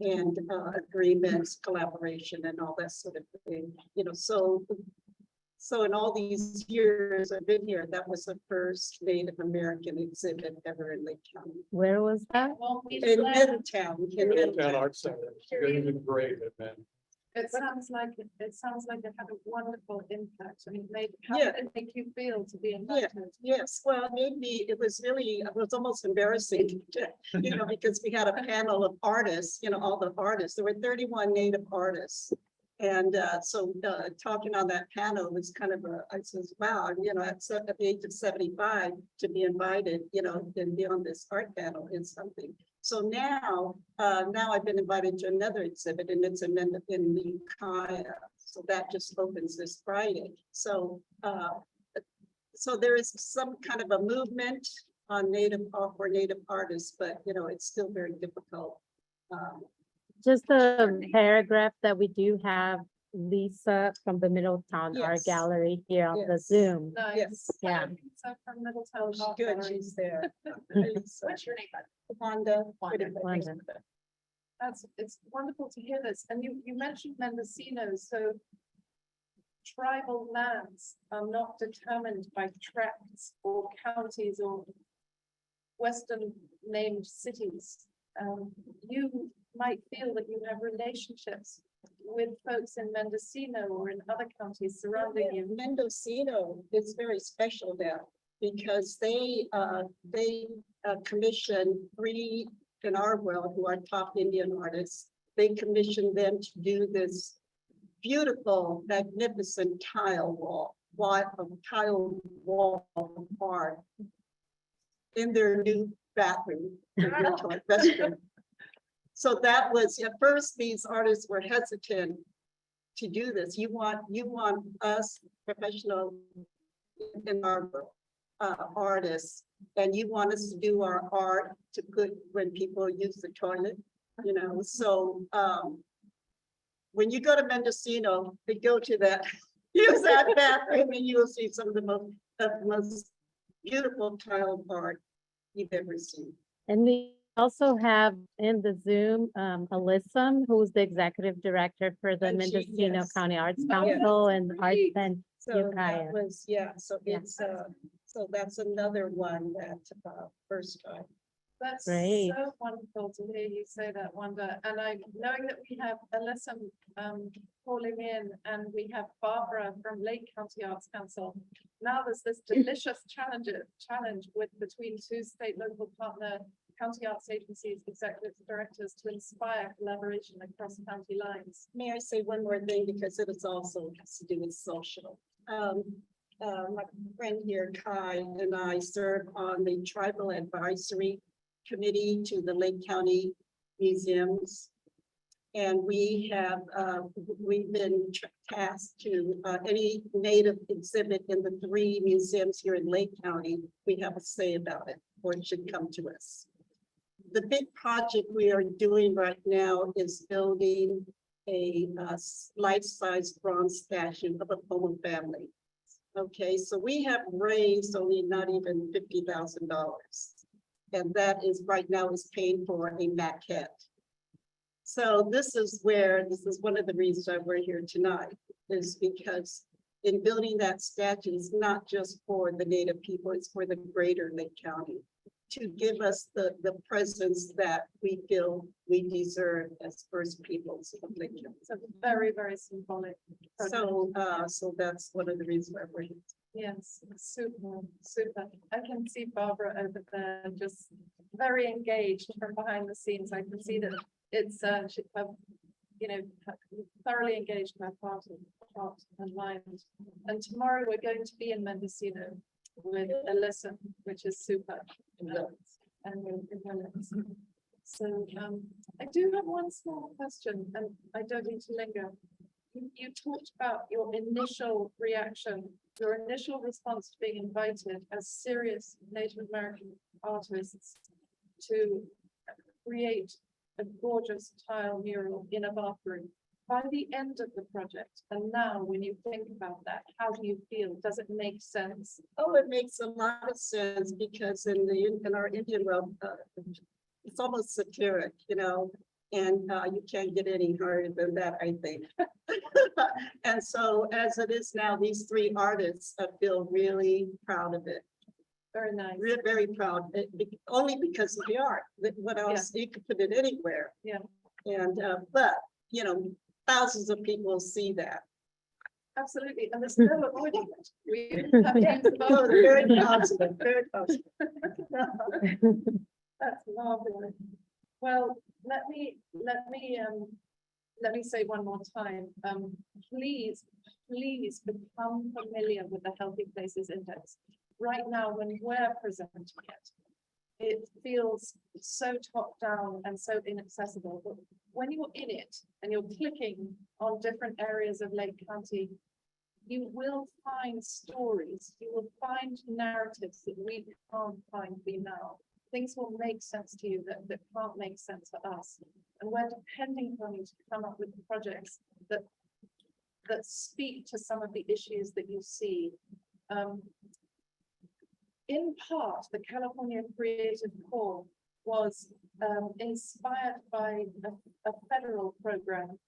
And agreements, collaboration and all that sort of thing, so in all these years I've been here, that was the first Native American exhibit ever in Lake County. Where was that? Well, we In love- Middletown. Middletown Arts Center, they've been great, man. It sounds like it had a wonderful impact. I mean, how Yeah. did it make you feel to be invited? Yes, well, it made me, it was almost embarrassing, because we had a panel of artists, all the artists, there were 31 Native artists. And so talking on that panel was kind of I says, wow, at the age of 75 to be invited, and be on this art panel is something. So now I've been invited to another exhibit and it's in the Ukiah. So that just opens this Friday. So so there is some kind of a movement on for Native artists, but it's still very difficult. Just a paragraph that we do have Lisa from the Middletown Art Yes. Gallery here on the Yes. Zoom. Nice. Yes. Yeah. So from Middletown. She's Art good, Gallery. she's there. What's your name? Wanda. Wanda. It's wonderful to hear this. And you mentioned Mendocino, so tribal lands are not determined by tracts or counties or Western named cities. You might feel that you have relationships with folks in Mendocino or in other counties surrounding you. Mendocino is very special now because they commission 3 in our world who are top Indian artists. They commissioned them to do this beautiful, magnificent tile wall art in their new bathroom. restroom. So that was, at first, these artists were hesitant to do this. You want us professional in our world, artists, and you want us to do our art to put when people use the toilet, so when you go to Mendocino, they go to that, use that bathroom and you will see some of the most beautiful tile art you've ever seen. And we also have in the Zoom, Alyssa, who's the executive director for the And she- Mendocino yes. County Arts Oh, yeah. Council and Arts and So Ukiah. that was, so Yeah. it's, so that's another one that, first time. That's Great. so wonderful to hear you say that, Wanda. And knowing that we have Alyssa calling in and we have Barbara from Lake County Arts Council. Now there's this delicious challenge between 2 state local partner county arts agencies, executive directors to inspire collaboration across county lines. May I say one more thing, because it is also has to do with social. My friend here, Kai, and I serve on the Tribal Advisory Committee to the Lake County Museums. And we have, we've been tasked to, any Native exhibit in the 3 museums here in Lake County, we have a say about it, or it should come to us. The big project we are doing right now is building a life-size bronze statue of a Pomo family. Okay, so we have raised only not even $50,000. And that is right now is paying for a maquette. So this is one of the reasons why we're here tonight, is because in building that statue, it's not just for the Native people, it's for the greater Lake County, to give us the presence that we feel we deserve as First Peoples of Lake County. It's a very, very symbolic. project. So that's one of the reasons why we're here. Yes, super, super. I can see Barbara over there, just very engaged from behind the scenes. I can see that it's, thoroughly engaged in our part and mind. And tomorrow we're going to be in Mendocino with Alyssa, which is super. And we'll So, I do have one small question, and I don't need to linger. You talked about your initial reaction, your initial response to being invited as serious Native American artists to create a gorgeous tile mural in a bathroom. By the end of the project, and now when you think about that, how do you feel? Does it make sense? Oh, it makes a lot of sense because in our Indian world, it's almost satiric, you know, and you can't get any harder than that, I think. And so as it is now, these three artists, I feel really proud of it. Very nice. Very proud, only because of the art. What else? You could put it anywhere. Yeah. And, but, you know, thousands of people see that. Absolutely, and there's no avoiding it. We have names Oh, about they're very positive, very positive. That's marvelous. Well, let me say one more time, please become familiar with the Healthy Places Index. Right now, when we're presenting it feels so top down and so inaccessible, but when you're in it and you're clicking on different areas of Lake County, you will find stories, you will find narratives that we can't find for you now. Things will make sense to you that can't make sense for us. And we're depending on you to come up with projects that speak to some of the issues that you see. In part, the California Creative Corps was inspired by a federal program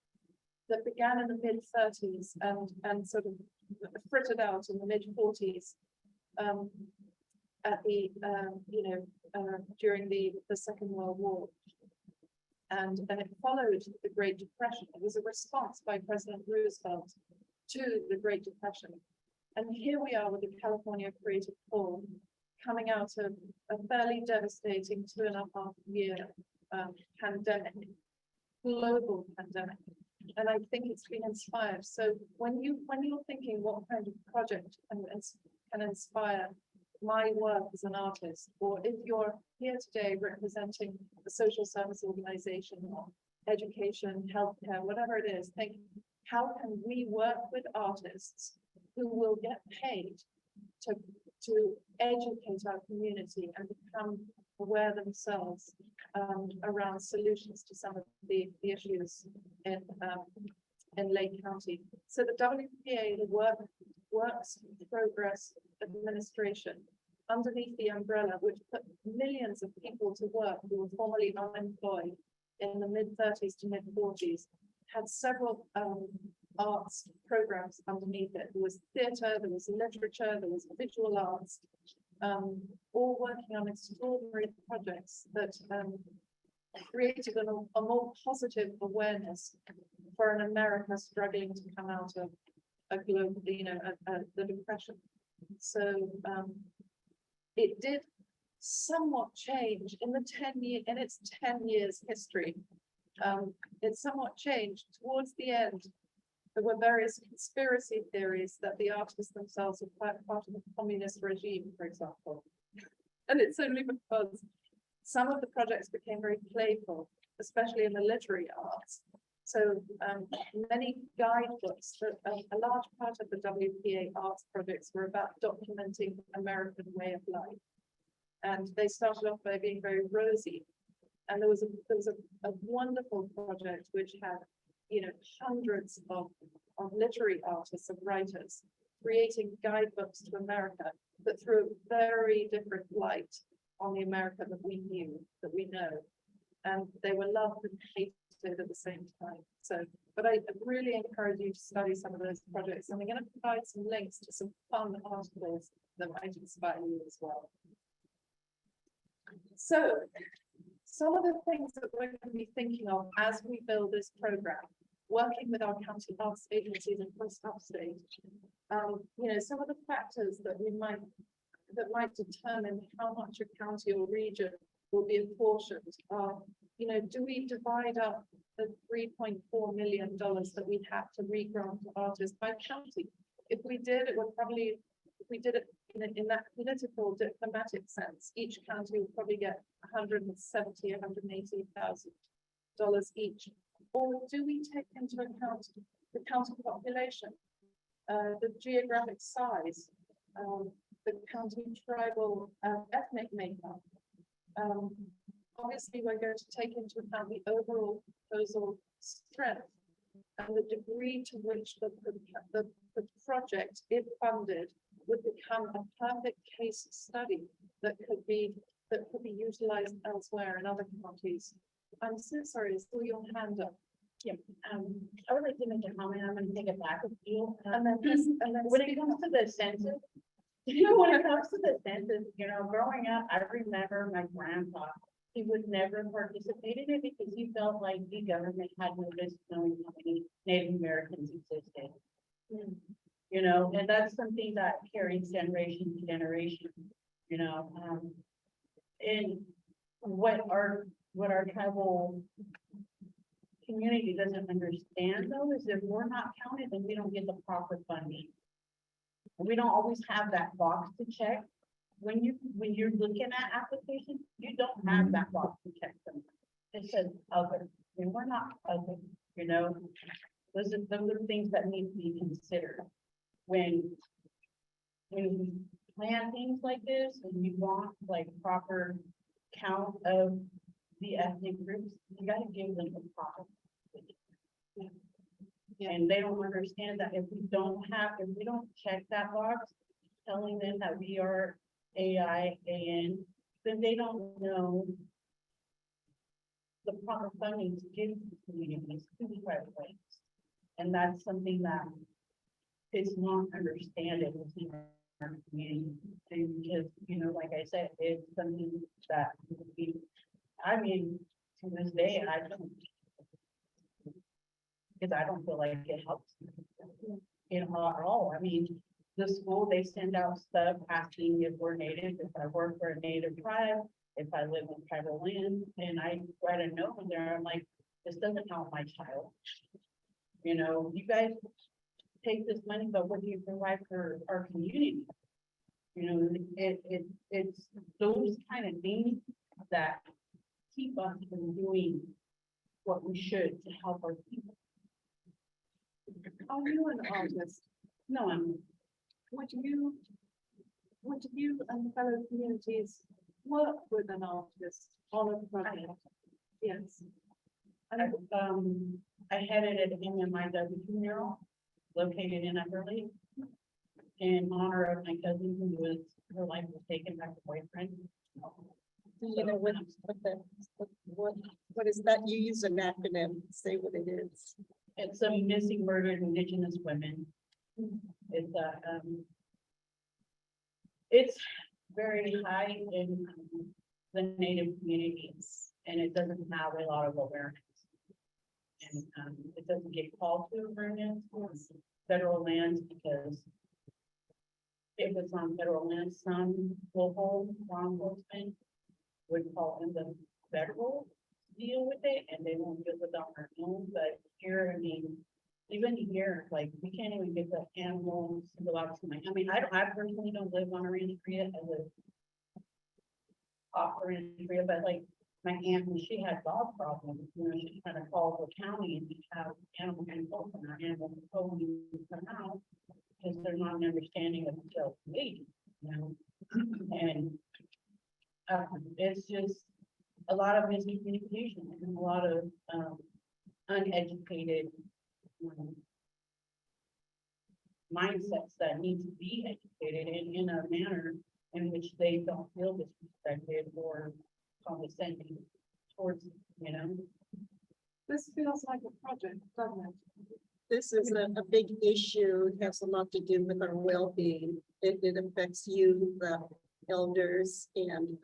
that began in the mid-30s and sort of frittered out in the mid-40s at the during the Second World War, and it followed the Great Depression. It was a response by President Roosevelt to the Great Depression, and here we are with the California Creative Corps coming out of a fairly devastating 2.5-year pandemic, global pandemic. And I think it's been inspired. So when you're thinking what kind of project can inspire my work as an artist, or if you're here today representing a social service organization or education, healthcare, whatever it is, think, how can we work with artists who will get paid to educate our community and become aware themselves around solutions to some of the issues in Lake County. So the WPA, the Works Progress Administration, underneath the umbrella, which put millions of people to work who were formerly unemployed in the mid-30s to mid-40s, had several arts programs underneath it. There was theatre, there was literature, there was visual arts, all working on extraordinary projects that created a more positive awareness for an America struggling to come out of a global, the Depression. So it did somewhat change in its 10 years history. It somewhat changed towards the end. There were various conspiracy theories that the artists themselves were part of the communist regime, for example. And it's only because some of the projects became very playful, especially in the literary arts. So many guidebooks, a large part of the WPA arts projects were about documenting the American way of life. And they started off by being very rosy. And there was a wonderful project which had, hundreds of literary artists and writers creating guidebooks to America that threw a very different light on the America that we knew, that we know. And they were loved and hated at the same time. So, but I really encourage you to study some of those projects. And I'm going to provide some links to some fun articles that might inspire you as well. So, some of the things that we're going to be thinking of as we build this program, working with our county arts agencies across Upstate, some of the factors that might determine how much a county or region will be apportioned are, do we divide up the $3.4 million that we have to re-grant to artists by county? If we did, it would probably if we did it in that political diplomatic sense, each county would probably get $180,000 each. Or do we take into account the county population, the geographic size, the county tribal ethnic makeup? Obviously, we're going to take into account the overall proposal strength and the degree to which the project, if funded, would become a perfect case study that could be utilized elsewhere in other counties. I'm so sorry, still your hand up. Yeah, I would like to make a comment. I'm gonna take it back with you. And then When it comes to the census, when it comes to the census, growing up, I remember my grandpa, he would never participate in it because he felt like the government had no business knowing how many Native Americans existed. And that's something that carries generation to generation, and what our tribal community doesn't understand though, is if we're not counted, then we don't get the proper funding. We don't always have that box to check. When you're looking at applications, you don't have that box to check them. It says other, and we're not other, those are things that need to be considered. When we plan things like this, and you want like proper count of the ethnic groups, you gotta give them the proper. And they don't understand that if we don't check that box, telling them that we are AIAN, then they don't know the proper funding to give to communities to the right place. And that's something that is not understanding within our community. And because, like I said, it's something that would be, to this day, I don't, because I don't feel like it helps at all. The school, they send out stuff asking if we're native, if I work for a native tribe, if I live in tribal land, and I write a note in there, I'm like, this doesn't help my child. You guys take this money, but what do you provide for our community? It's those kind of things that keep us from doing what we should to help our people. Are you an artist? No, I'm Would you and fellow communities work with an artist on a project? Yes. I headed an MMIW mural located in Upperly in honor of my cousin her life was taken by her boyfriend. Do you know what is that? You use an acronym, say what it is. It's some missing murdered Indigenous women. It's very high in the Native communities, and it doesn't have a lot of awareness. And it doesn't get called to awareness on federal lands because if it's on federal land, some local law enforcement would call in the federal deal with it, and they won't deal with it on their own. But here, even here, like we can't even get the animals to go out to I personally don't live on a ranch area. I live off a ranch area, but like my aunt, when she had dog problems, she's trying to call the county and have animal control, and our animal control needs to come out because they're not an understanding of the self-made, and it's just a lot of miscommunication and a lot of uneducated mindsets that need to be educated in a manner in which they don't feel disrespected or condescending towards, This feels like a project, doesn't it? This is a big issue. It has a lot to do with our well-being. It affects you, the elders, and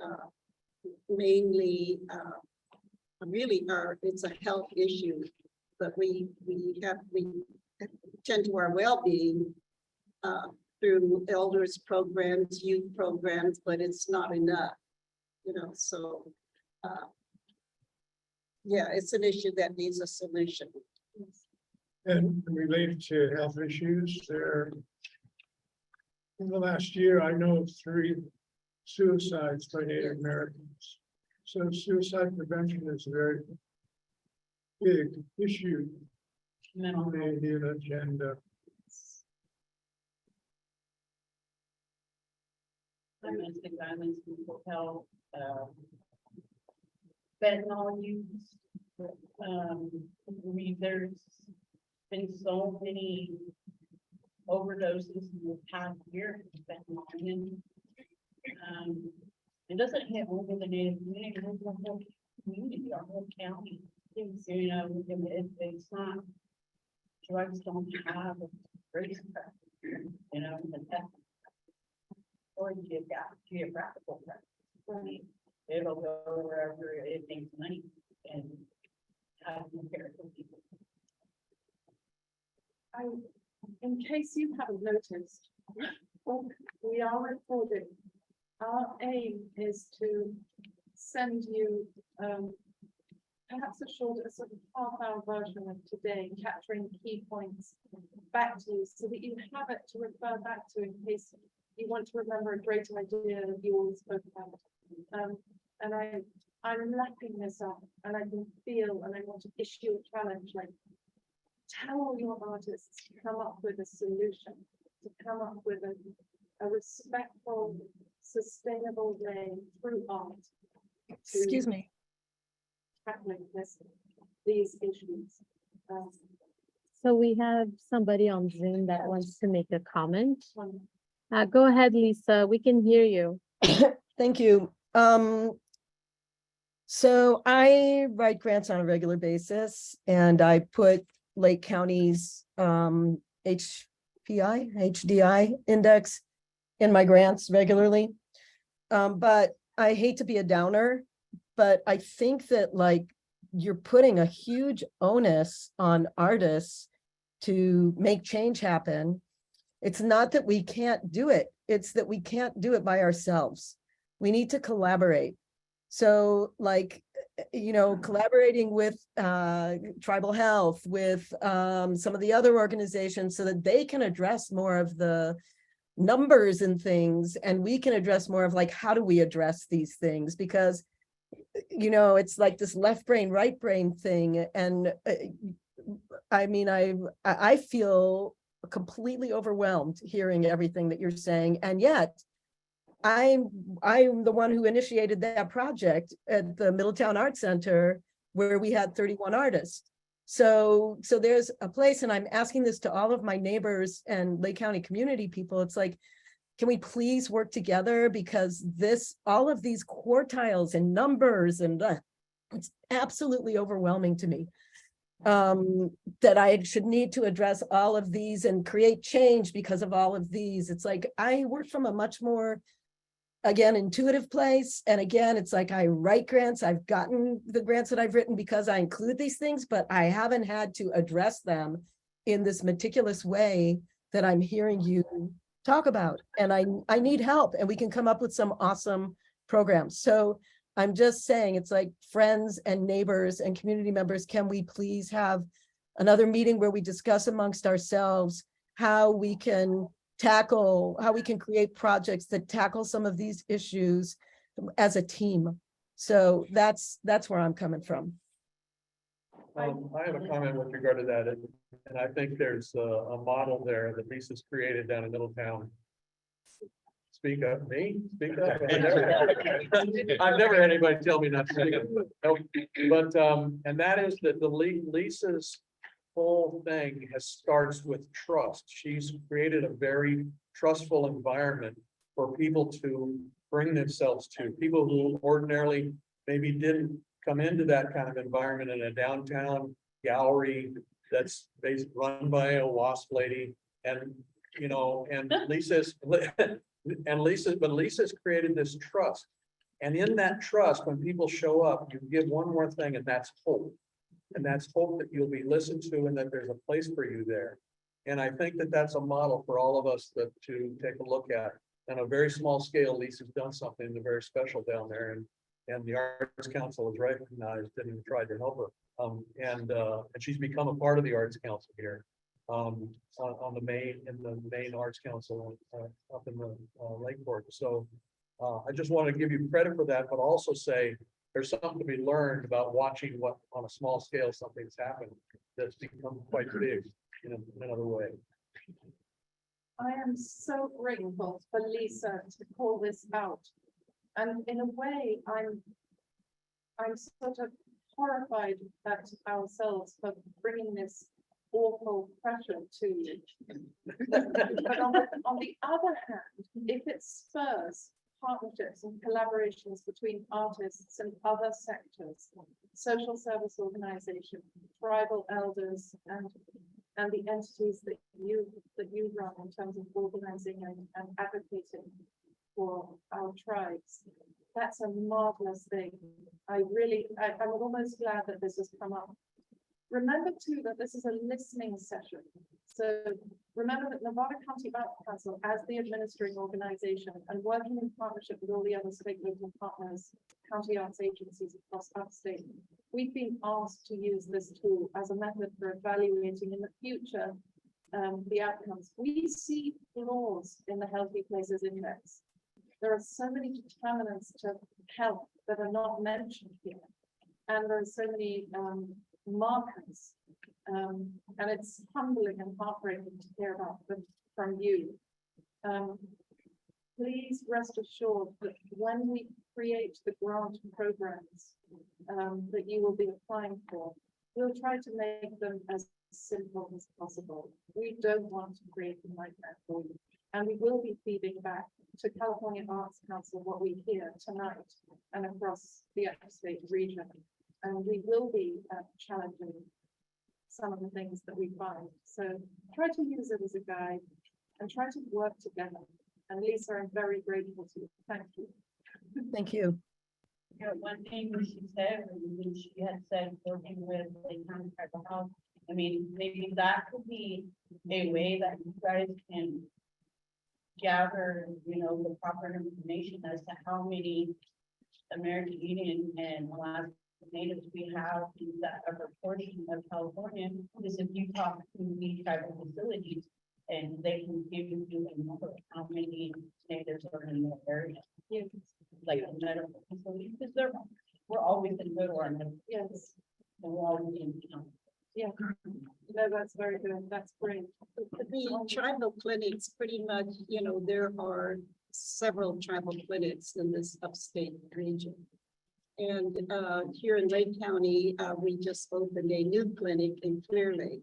mainly really it's a health issue, but we tend to our well-being through elders programs, youth programs, but it's not enough, so yeah, it's an issue that needs a solution. And related to health issues, there In the last year, I know of 3 suicides by Native Americans. So suicide prevention is a very big issue on the Indian agenda. Domestic violence, mental health, fentanyl use. I mean, there's been so many overdoses in the past year. With fentanyl. And, it doesn't hit only the Native community, it hits the whole community, our whole county. You know, it's not, drugs don't have a race factor, you know, and that. Or geographical preference. It'll go wherever it makes money and have comparison people. In case you haven't noticed, we are recording. Our aim is to send you, perhaps a sort of half-hour version of today, capturing key points back to you so that you have it to refer back to in case you want to remember a great idea that you all spoke about. And I'm lapping this up and I can feel, and I want to issue a challenge, like, tell all your artists to come up with a solution, to come up with a respectful, sustainable way through art. Excuse me. Tackling these issues. So we have somebody on Zoom that wants to make a comment. Go ahead, Lisa, we can hear you. Thank you. So I write grants on a regular basis and I put Lake County's HDI index in my grants regularly. But I hate to be a downer, but I think that like you're putting a huge onus on artists to make change happen. It's not that we can't do it. It's that we can't do it by ourselves. We need to collaborate. So like, you know, collaborating with Tribal Health, with some of the other organizations so that they can address more of the numbers and things, and we can address more of like, how do we address these things? Because, you know, it's like this left brain, right brain thing. And I mean, I feel completely overwhelmed hearing everything that you're saying. And yet I'm the one who initiated that project at the Middletown Art Center where we had 31 artists. So there's a place, and I'm asking this to all of my neighbors and Lake County community people. It's like, can we please work together? Because all of these quartiles and numbers and it's absolutely overwhelming to me. That I should need to address all of these and create change because of all of these. It's like, I work from a much more, again, intuitive place. And again, it's like I write grants. I've gotten the grants that I've written because I include these things, but I haven't had to address them in this meticulous way that I'm hearing you talk about. And I need help, and we can come up with some awesome programs. So I'm just saying, it's like friends and neighbors and community members, can we please have another meeting where we discuss amongst ourselves how we can create projects that tackle some of these issues as a team. So that's where I'm coming from. I have a comment with regard to that, and I think there's a model there that Lisa's created down in Middletown. Speak up, me? Speak up. I've never had anybody tell me not to speak up. No, but, and that is that Lisa's whole thing starts with trust. She's created a very trustful environment for people to bring themselves to. People who ordinarily maybe didn't come into that kind of environment in a downtown gallery that's basically run by a WASP lady. And, you know, and Lisa's created this trust. And in that trust, when people show up, you give one more thing, and that's hope. And that's hope that you'll be listened to and that there's a place for you there. And I think that that's a model for all of us to take a look at. On a very small scale, Lisa's done something very special down there, and the Arts Council has recognized it and tried to help her. And she's become a part of the Arts Council here. on the main Arts Council, up in the, Lakeport. So, I just want to give you credit for that, but also say there's something to be learned about watching what, on a small scale, something's happened that's become quite big in another way. I am so grateful for Lisa to call this out. And in a way, I'm sort of horrified at ourselves for bringing this awful pressure to you. But on the other hand, if it spurs partnerships and collaborations between artists and other sectors, social service organizations, tribal elders, and the entities that you run in terms of organizing and advocating for our tribes, that's a marvelous thing. I'm almost glad that this has come up. Remember too that this is a listening session. So remember that Nevada County Arts Council, as the administering organization and working in partnership with all the other state local partners, county arts agencies across upstate, we've been asked to use this tool as a method for evaluating in the future the outcomes. We see flaws in the Healthy Places Index. There are so many determinants to health that are not mentioned here. And there are so many markers. And it's humbling and heartbreaking to hear about them from you. Please rest assured that when we create the grant programs that you will be applying for, we'll try to make them as simple as possible. We don't want to create a nightmare for you. And we will be feeding back to California Arts Council what we hear tonight and across the upstate region. And we will be challenging some of the things that we find. So try to use it as a guide and try to work together. And Lisa, I'm very grateful to you. Thank you. Thank you. You know, one thing that she said, when she had said working with Lake County Tribal Health, I mean, maybe that could be a way that you guys can gather, you know, the proper information as to how many American Indian and Alaska Natives we have that are reporting of California. Because if you talk to the tribal facilities, and they can give you a number of how many natives are in the area. Yeah. Like a medical facility, because we're always in good order. Yes. And we're always in town. Yeah. No, that's very good. That's great. The tribal clinics, pretty much, you know, there are several tribal clinics in this upstate region. And here in Lake County, we just opened a new clinic in Clear Lake.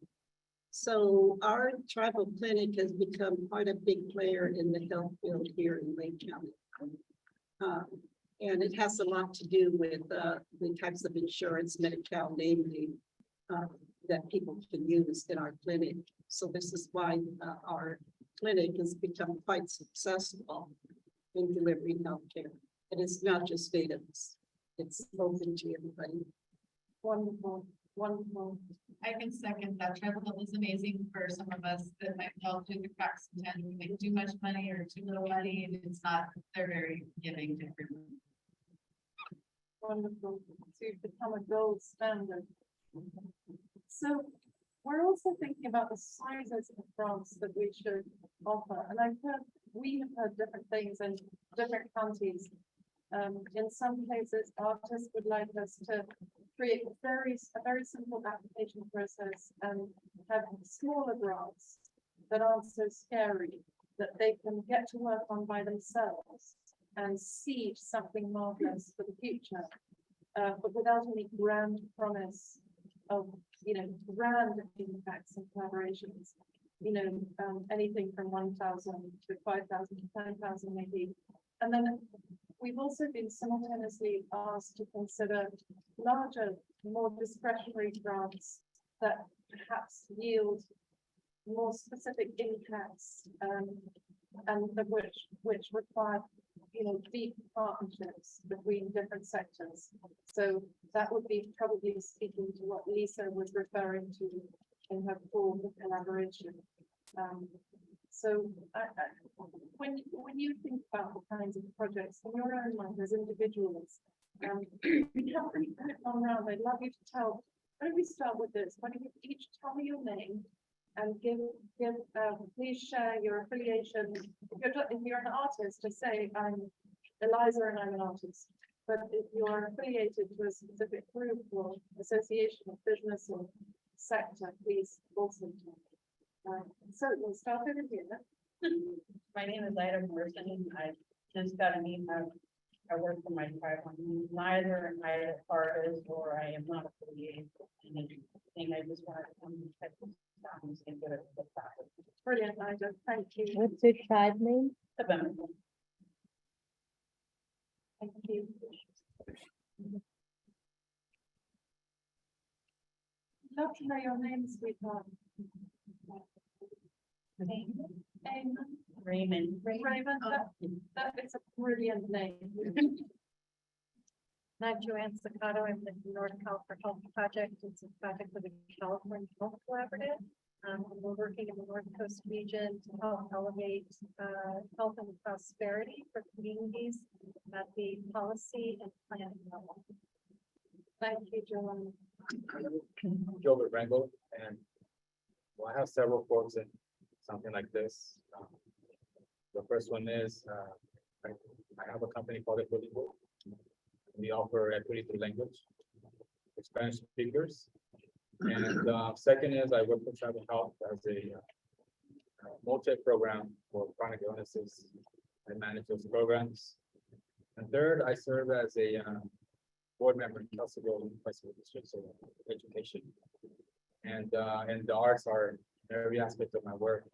So our tribal clinic has become quite a big player in the health field here in Lake County. And it has a lot to do with the types of insurance, Medi-Cal namely, that people can use in our clinic. So this is why our clinic has become quite successful in delivering healthcare. And it's not just natives, it's open to everybody. Wonderful, wonderful. I can second that. Tribal health is amazing for some of us that might fall through the cracks sometimes. We make too much money or too little money, and it's not, they're very giving to everyone. Wonderful. So you've become a gold standard. So we're also thinking about the sizes of grants that we should offer. And we have heard different things in different counties. In some cases, artists would like us to create a very simple application process and have smaller grants that aren't so scary, that they can get to work on by themselves and seed something marvelous for the future, but without any grand promise of, you know, grand impacts and collaborations. You know, anything from 1,000 to 5,000 to 10,000 maybe. And then we've also been simultaneously asked to consider larger, more discretionary grants that perhaps yield more specific impacts, and which require, you know, deep partnerships between different sectors. So that would be probably speaking to what Lisa was referring to in her call for collaboration. So when you think about the kinds of projects in your own life as individuals, we haven't really put it on around. I'd love you to tell. Why don't we start with this? Why don't you each tell me your name And please share your affiliation. If you're an artist, just say, I'm Eliza and I'm an artist. But if you're affiliated to a specific group or association of business or sector, please also. So we'll start over here. My name is Ida Morrison. I just got an email. I work for my tribe. I'm neither an Ida artist or I am not affiliated with anything. I just wanted to come and check this out and see what it's about. Brilliant, Ida. Thank you. What's your tribe name? The benefit. Thank you. Love to know your name, sweetheart. Raymond. Raymond, that is a brilliant name. I'm Joanne Staccato. I'm the North California Health Project. It's a project with the California Health Collaborative. We're working in the North Coast region to help elevate health and prosperity for communities at the policy and planning level. Thank you, Joanne. Gilbert Rangel, and well, I have several quotes in something like this. The first one is, I have a company called Equity. We offer equity through language, for Spanish speakers. And second is I work with Tribal Health as a multi-program for chronic illnesses. I manage those programs. And third, I serve as a board member in Kelseyville Municipal District of Education. And the arts are every aspect of my work.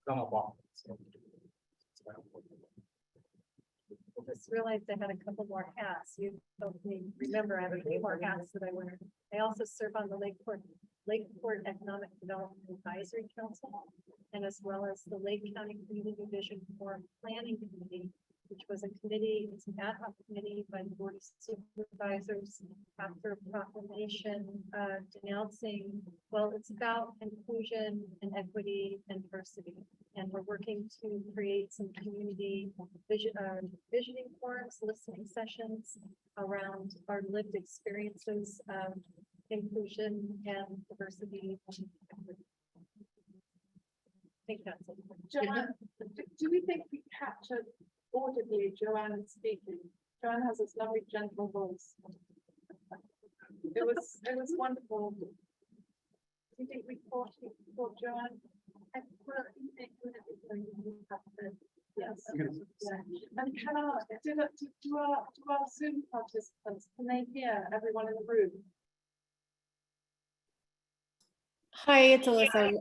Come up on. So, I just realized I had a couple more hats. You helped me remember I have a few more hats that I wear. I also serve on the Lakeport Economic Development Advisory Council, and as well as the Lake County Community Vision Forum Planning Committee, which was a committee, it's an ad hoc committee by the Board of Supervisors after a proclamation denouncing, well, it's about inclusion and equity and diversity. And we're working to create some community visioning forums, listening sessions around our lived experiences of inclusion and diversity. I think that's it. Joanne, do we think we captured audibly Joanne speaking? Joanne has this lovely gentle voice. It was wonderful. Do you think we caught Joanne? Yes. Yeah. And can our Zoom participants, can they hear everyone in the room? Hi, it's Alyssa.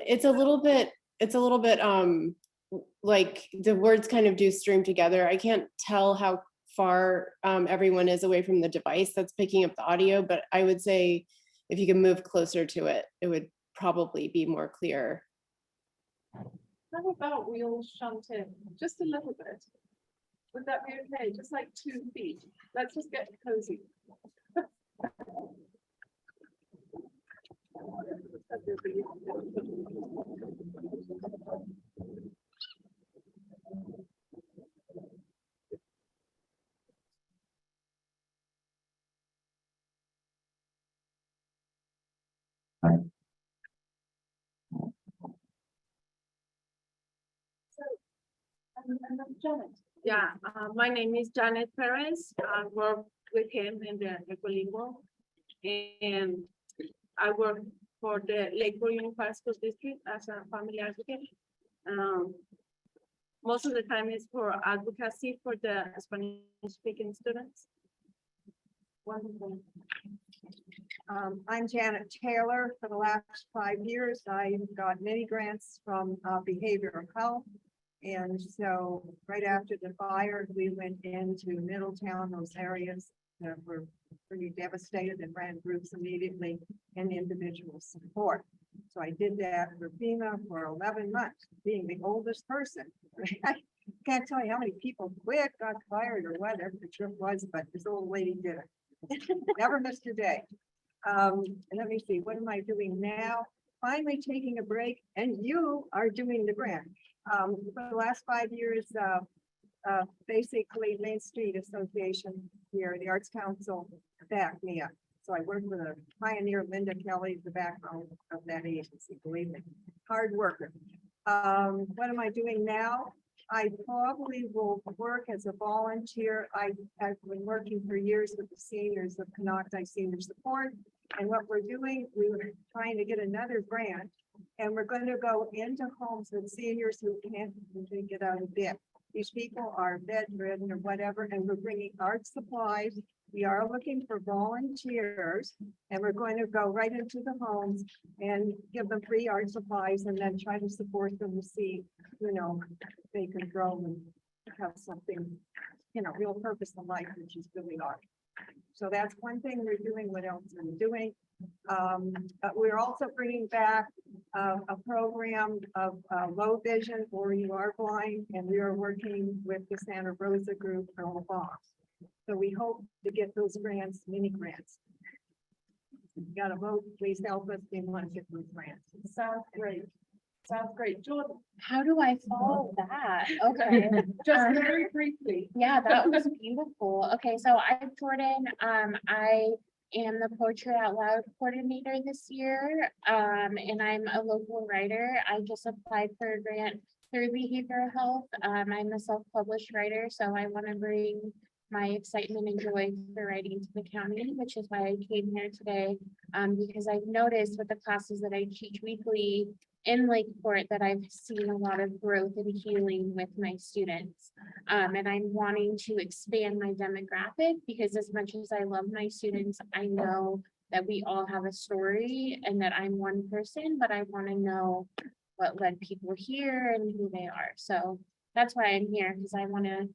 It's a little bit like the words kind of do stream together. I can't tell how far everyone is away from the device that's picking up the audio, but I would say if you can move closer to it, it would probably be more clear. How about we all shunt in just a little bit? Would that be okay? Just like 2 feet. Let's just get cozy. And then Janet. Yeah, my name is Janet Perez. I work with him in the Ecolingo. And I work for the Lakeport Unified School District as a family advocate. Most of the time is for advocacy for the Spanish speaking students. Wonderful. I'm Janet Taylor. For the last 5 years, I've got many grants from behavioral health. And so right after the fire, we went into Middletown, those areas that were pretty devastated, and ran groups immediately and individual support. So I did that for FEMA for 11 months, being the oldest person. I can't tell you how many people quit, got fired, or whatever the trip was, but this old lady did it. Never missed a day. And let me see, what am I doing now? Finally taking a break, and you are doing the grant. For the last 5 years, basically Main Street Association here, the Arts Council backed me up. So I work with a pioneer, Linda Kelly, the backbone of that agency, believe me, hard worker. What am I doing now? I probably will work as a volunteer. I've been working for years with the seniors of Canocti Senior Support. And what we're doing, we were trying to get another grant. And we're going to go into homes with seniors who can't get out of bed. These people are bedridden or whatever, and we're bringing art supplies. We are looking for volunteers, and we're going to go right into the homes and give them free art supplies and then try to support them to see, you know, they can grow and have something, you know, real purpose in life, which is really art. So that's one thing we're doing. What else are we doing? We're also bringing back a program of low vision or you are blind, and we are working with the Santa Rosa group for all bonds. So we hope to get those grants, mini grants. You gotta vote, please help us. We want to get those grants. Sounds great. Sounds great. Jordan, How do I follow that? Okay. just Um, very briefly. Yeah, that was beautiful. Okay, so I'm Jordan. I am the Poetry Out Loud coordinator this year. And I'm a local writer. I just applied for a grant through behavioral health. I'm a self-published writer, so I want to bring my excitement and joy for writing to the county, which is why I came here today. Because I've noticed with the classes that I teach weekly in Lakeport that I've seen a lot of growth and healing with my students. And I'm wanting to expand my demographic because as much as I love my students, I know that we all have a story and that I'm one person, but I want to know what led people here and who they are. So that's why I'm here, because I want to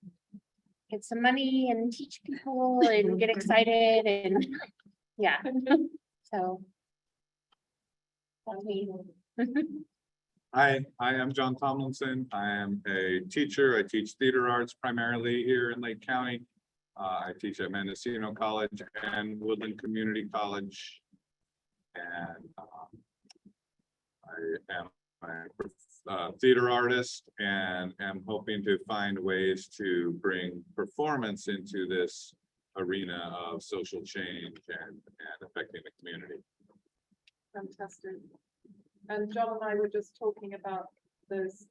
get some money and teach people and get excited and yeah. So. That's me. Hi, I am John Tomlinson. I am a teacher. I teach theater arts primarily here in Lake County. I teach at Mendocino College and Woodland Community College. And I am a theater artist and am hoping to find ways to bring performance into this arena of social change and affecting the community. Fantastic. And John and I were just talking about those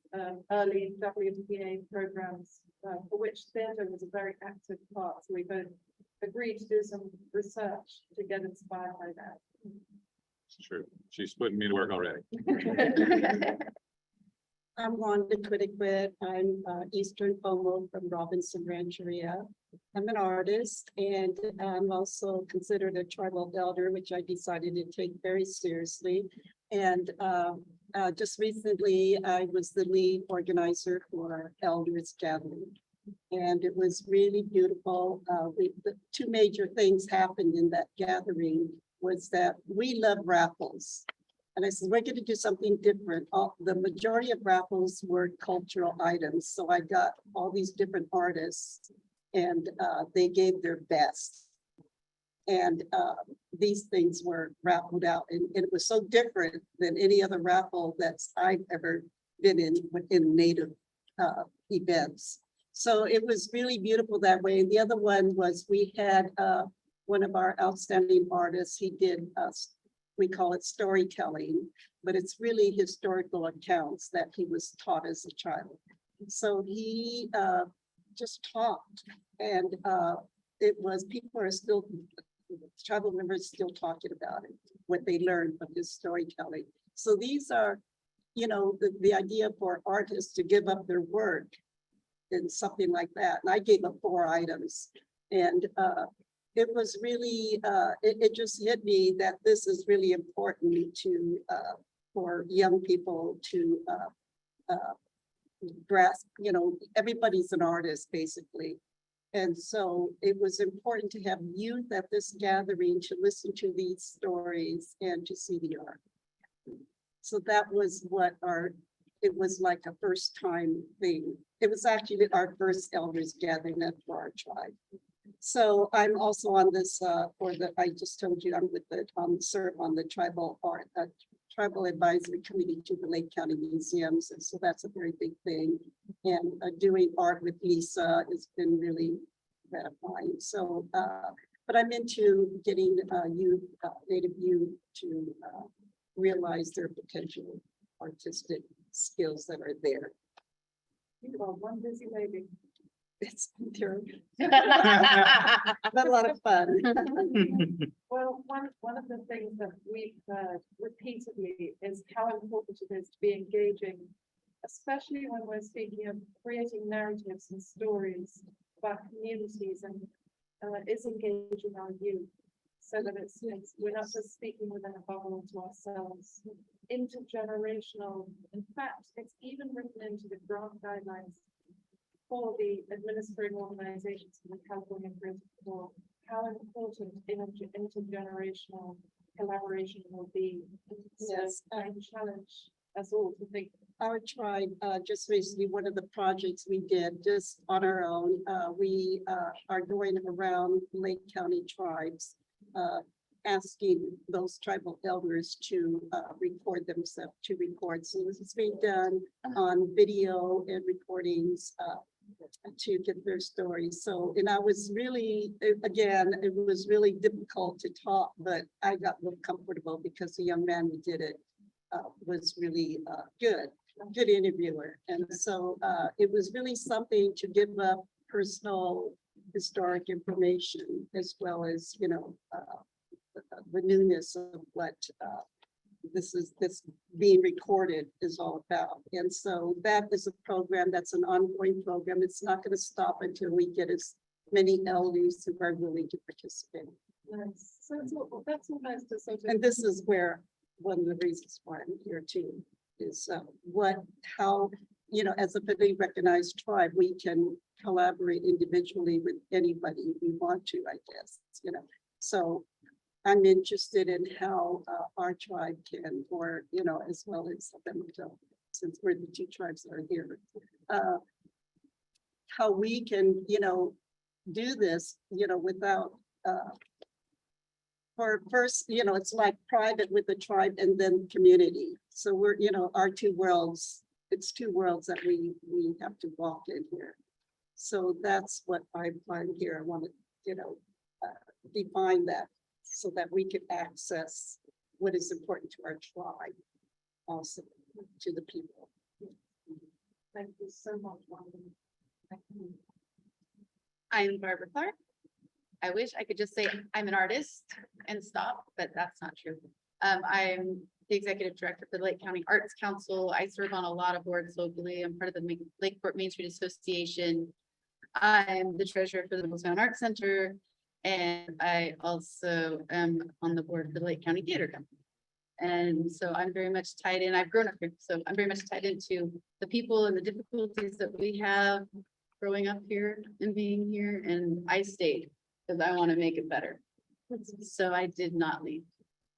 early WPA programs for which theatre was a very active part. So we both agreed to do some research to get inspired by that. It's true. She's putting me to work already. I'm Wanda Quiddiquid. I'm Eastern FOMO from Robinson Rancheria. I'm an artist and I'm also considered a tribal elder, which I decided to take very seriously. And just recently, I was the lead organizer for Elders Gathering. And it was really beautiful. The two major things happened in that gathering was that we love raffles. And I said, we're going to do something different. The majority of raffles were cultural items. So I got all these different artists and they gave their best. And these things were raffled out. And it was so different than any other raffle I've ever been in Native events. So it was really beautiful that way. And the other one was we had one of our outstanding artists. He did we call it storytelling, but it's really historical accounts that he was taught as a child. So he just talked, and it was, people are still, tribal members still talking about it, what they learned from his storytelling. So these are, you know, the idea for artists to give up their work and something like that. And I gave up 4 items, and it was really, it just hit me that this is really important to, for young people to grasp, you know, everybody's an artist basically. And so it was important to have youth at this gathering to listen to these stories and to see the art. So that was what it was like a first time thing. It was actually our first elders gathering for our tribe. So I'm also on this, I just told you, I'm with the, serve on the tribal art, tribal advisory committee to the Lake County Museums. And so that's a very big thing. And doing art with Lisa has been really gratifying. So, but but I'm into getting youth, native youth to realize their potential artistic skills that are there. You are one busy lady. It's not a lot of fun. Well, one of the things that we've heard repeatedly is how important it is to be engaging, especially when we're speaking of creating narratives and stories about communities, and is engaging our youth so that we're not just speaking within a bubble to ourselves. Intergenerational, in fact, it's even written into the grant guidelines for the administering organizations in the California Creative Corps, how important intergenerational collaboration will be. Yes. So I challenge us all to think. Our tribe, just recently, one of the projects we did just on our own, we are going around Lake County tribes, asking those tribal elders to record themselves, to record. So this is being done on video and recordings to get their stories. So, and I was really, again, it was really difficult to talk, but I got real comfortable because the young man who did it was really good interviewer. And so it was really something to give up personal historic information as well as, you know, the newness of what this being recorded is all about. And so that is a program that's an ongoing program. It's not going to stop until we get as many elders who are willing to participate. Nice. So that's almost a sort of. And this is where one of the reasons why I'm here too is how, you know, as a federally recognized tribe, we can collaborate individually with anybody we want to, I guess, you know. So I'm interested in how our tribe can, or, you know, as well as them, since we're the two tribes that are here, how we can, you know, do this, you know, without, for first, you know, it's like private with the tribe and then community. So we're, you know, our two worlds, it's two worlds that we have to walk in here. So that's what I find here. I want to, you know, define that so that we can access what is important to our tribe, also to the people. Thank you so much, Wanda. Thank you. I'm Barbara Clark. I wish I could just say I'm an artist and stop, but that's not true. I'm the executive director for the Lake County Arts Council. I serve on a lot of boards locally. I'm part of the Lakeport Main Street Association. I'm the treasurer for the Middletown Arts Center. And I also am on the board for the Lake County Theater Company. And so I'm very much tied in. I've grown up here, so I'm very much tied into the people and the difficulties that we have growing up here and being here. And I stayed because I want to make it better. So I did not leave.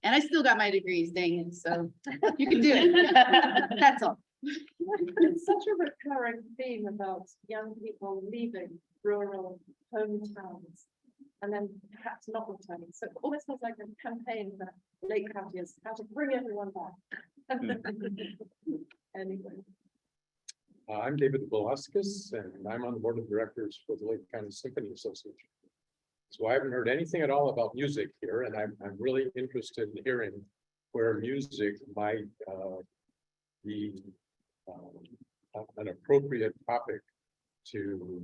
And I still got my degrees, dang it. So you can do it. That's all. It's such a recurring theme about young people leaving rural hometowns and then perhaps not returning. So it almost feels like a campaign that Lake County is how to bring everyone back. Anyway. I'm David Velasquez, and I'm on the board of directors for the Lake County Symphony Association. So I haven't heard anything at all about music here, and I'm really interested in hearing where music might be an appropriate topic to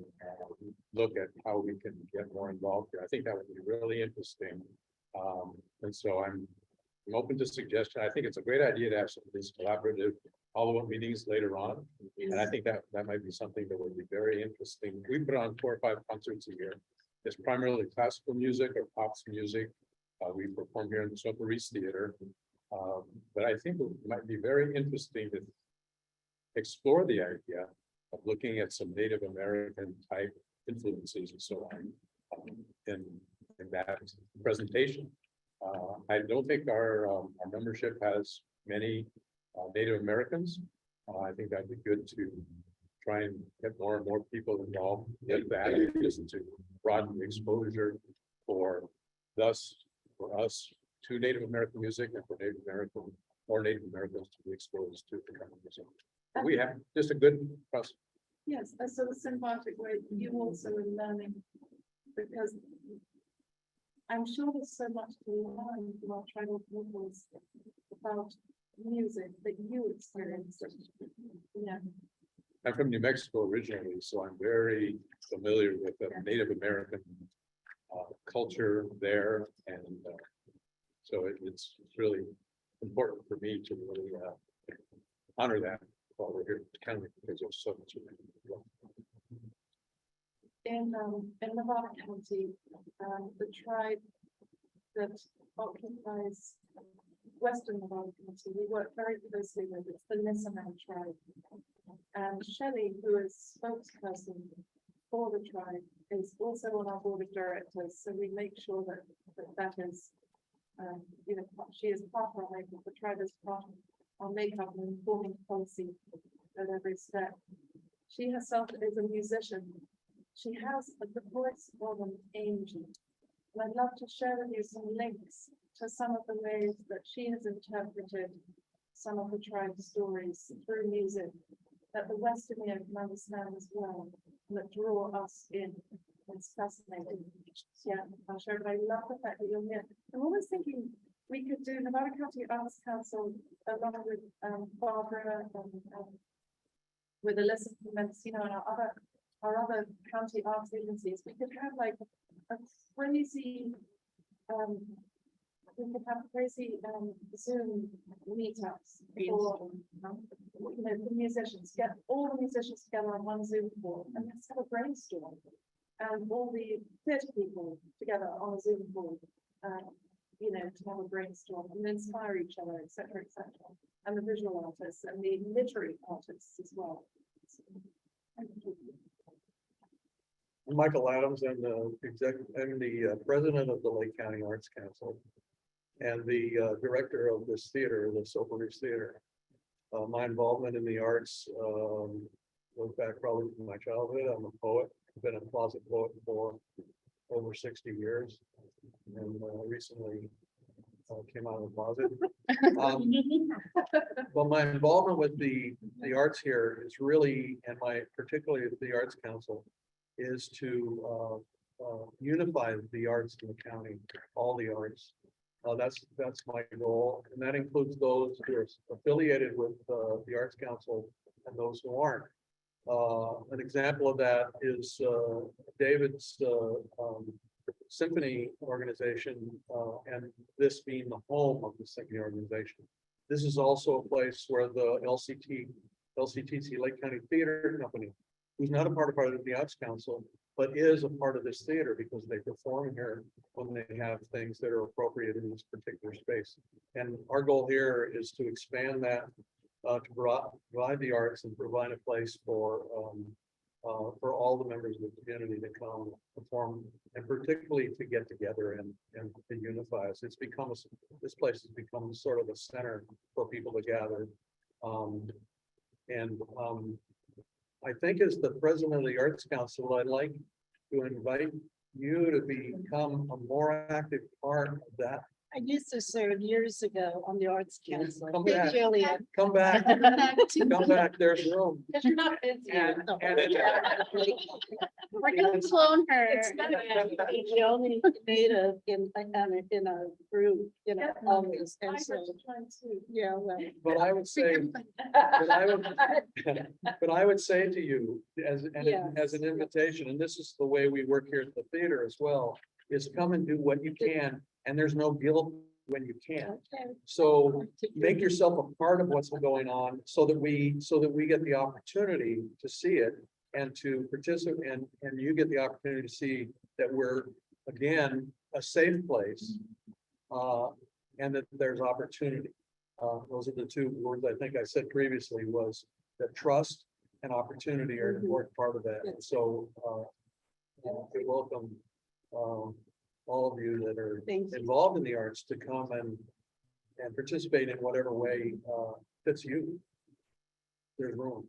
look at how we can get more involved here. I think that would be really interesting. And so I'm open to suggestion. I think it's a great idea to have some of these collaborative follow-up meetings later on. And I think that might be something that would be very interesting. We put on 4 or 5 concerts a year. It's primarily classical music or pop music. We perform here in the Soper Reese Theatre. But I think it might be very interesting to explore the idea of looking at some Native American type influences and so on in that presentation. I don't think our membership has many Native Americans. I think that'd be good to try and get more and more people involved with that, just to broaden the exposure for us to Native American music and for Native Americans to be exposed to the kind of music. We have just a good process. Yes, a sort of symbiotic way you also are learning, because I'm sure there's so much to learn from our tribal peoples about music that you experienced. Yeah. I'm from New Mexico originally, so I'm very familiar with the Native American culture there, and so it's really important for me to really honor that while we're here in the county, because there's so much. In Nevada County, the tribe that occupies Western Nevada County, we work very closely with, it's the Nisseman tribe. And Shelley, who is spokesperson for the tribe, is also on our board of directors, so we make sure that is, you know, she is part of our makeup, the tribe is part of our makeup and informing policy at every step. She herself is a musician. She has the voice of an angel. And I'd love to share with you some links to some of the ways that she has interpreted some of the tribe's stories through music that the Westerner can understand as well, and that draw us in. It's fascinating. Yeah, I'll share it. I love the fact that you're here. I'm always thinking we could do Nevada County Arts Council along with Barbara and with Alyssa from Mendocino and our other county arts agencies. We could have like a crazy we could have crazy Zoom meetups for you know, the musicians, get all the musicians together on one Zoom call and let's have a brainstorm. And all the theatre people together on a Zoom call, you know, to have a brainstorm and inspire each other, etc., etc. And the visual artists and the literary artists as well. I'm Michael Adams, I'm the president of the Lake County Arts Council and the director of this theater, the Soper Reese Theatre. My involvement in the arts goes back probably from my childhood. I'm a poet. I've been a closet poet for over 60 years, and recently came out of the closet. But my involvement with the arts here is really, and particularly the Arts Council, is to unify the arts in the county, all the arts. That's my goal, and that includes those who are affiliated with the Arts Council and those who aren't. An example of that is David's symphony organization, and this being the home of the symphony organization. This is also a place where the LCTC Lake County Theater Company, who's not a part of the Arts Council, but is a part of this theater because they perform here when they have things that are appropriate in this particular space. And our goal here is to expand that, to provide the arts and provide a place for all the members of the community to come perform, and particularly to get together and to unify us. It's become this place has become sort of a center for people to gather. I think as the president of the Arts Council, I'd like to invite you to become a more active part of that. I used to serve years ago on the Arts Council. Come Hey, back. Julia. Come back, come back, there's room. Because you're not busy. We're gonna clone her. It's not the only native in a group, you know, always, I and was so, trying to. yeah, well. But I would say, but I would say to you, as an invitation, and this is the way we work here at the theater as well, is come and do what you can, and there's no guilt when you can't. Okay. So make yourself a part of what's going on so that we get the opportunity to see it and to participate, and you get the opportunity to see that we're, again, a safe place, and that there's opportunity. Those are the two words I think I said previously, was that trust and opportunity are an important part of that. And so we welcome all of you that are involved in the arts to come and participate in whatever way fits you. There's room.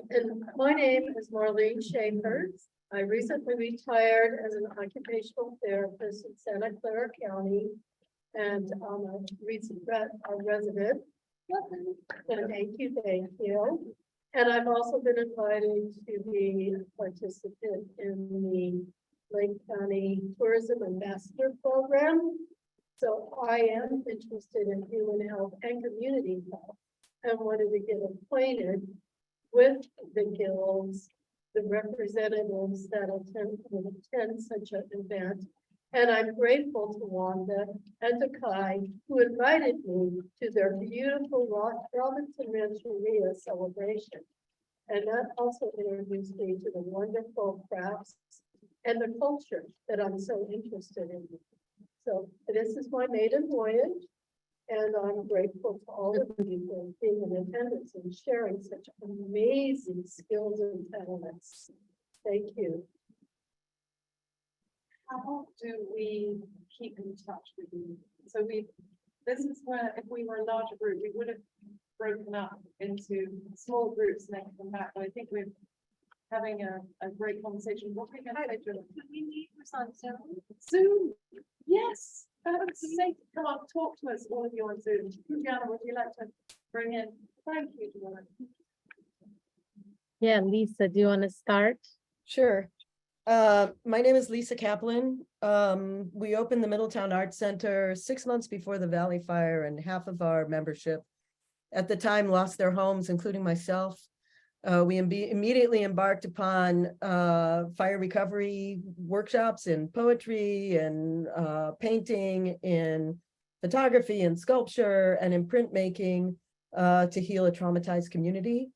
And my name is Marlene Chambers. I recently retired as an occupational therapist in Santa Clara County. And I'm a recent resident. Thank you. And I've also been invited to be a participant in the Lake County Tourism Ambassador Program. So I am interested in human health and community health and wanted to get acquainted with the guilds, the representatives that attend such an event. And I'm grateful to Wanda and to Kai, who invited me to their beautiful Robinson Rancheria celebration. And that also introduced me to the wonderful crafts and the culture that I'm so interested in. So this is my maiden voyage, and I'm grateful to all of you for being in attendance and sharing such amazing skills and talents. Thank you. How do we keep in touch with you? So this is where, if we were a larger group, we would have broken up into small groups and then come back. But I think we're having a great conversation. What are we going to say, Julie? Could we meet on Zoom? Zoom, yes. Come on, talk to us, all of you on Zoom. Juliana, would you like to bring in? Thank you, Juliana. Yeah, Lisa, do you want to start? Sure. My name is Lisa Kaplan. We opened the Middletown Arts Center 6 months before the Valley Fire, and half of our membership at the time lost their homes, including myself. We immediately embarked upon fire recovery workshops in poetry and painting, in photography and sculpture, and in printmaking to heal a traumatized community.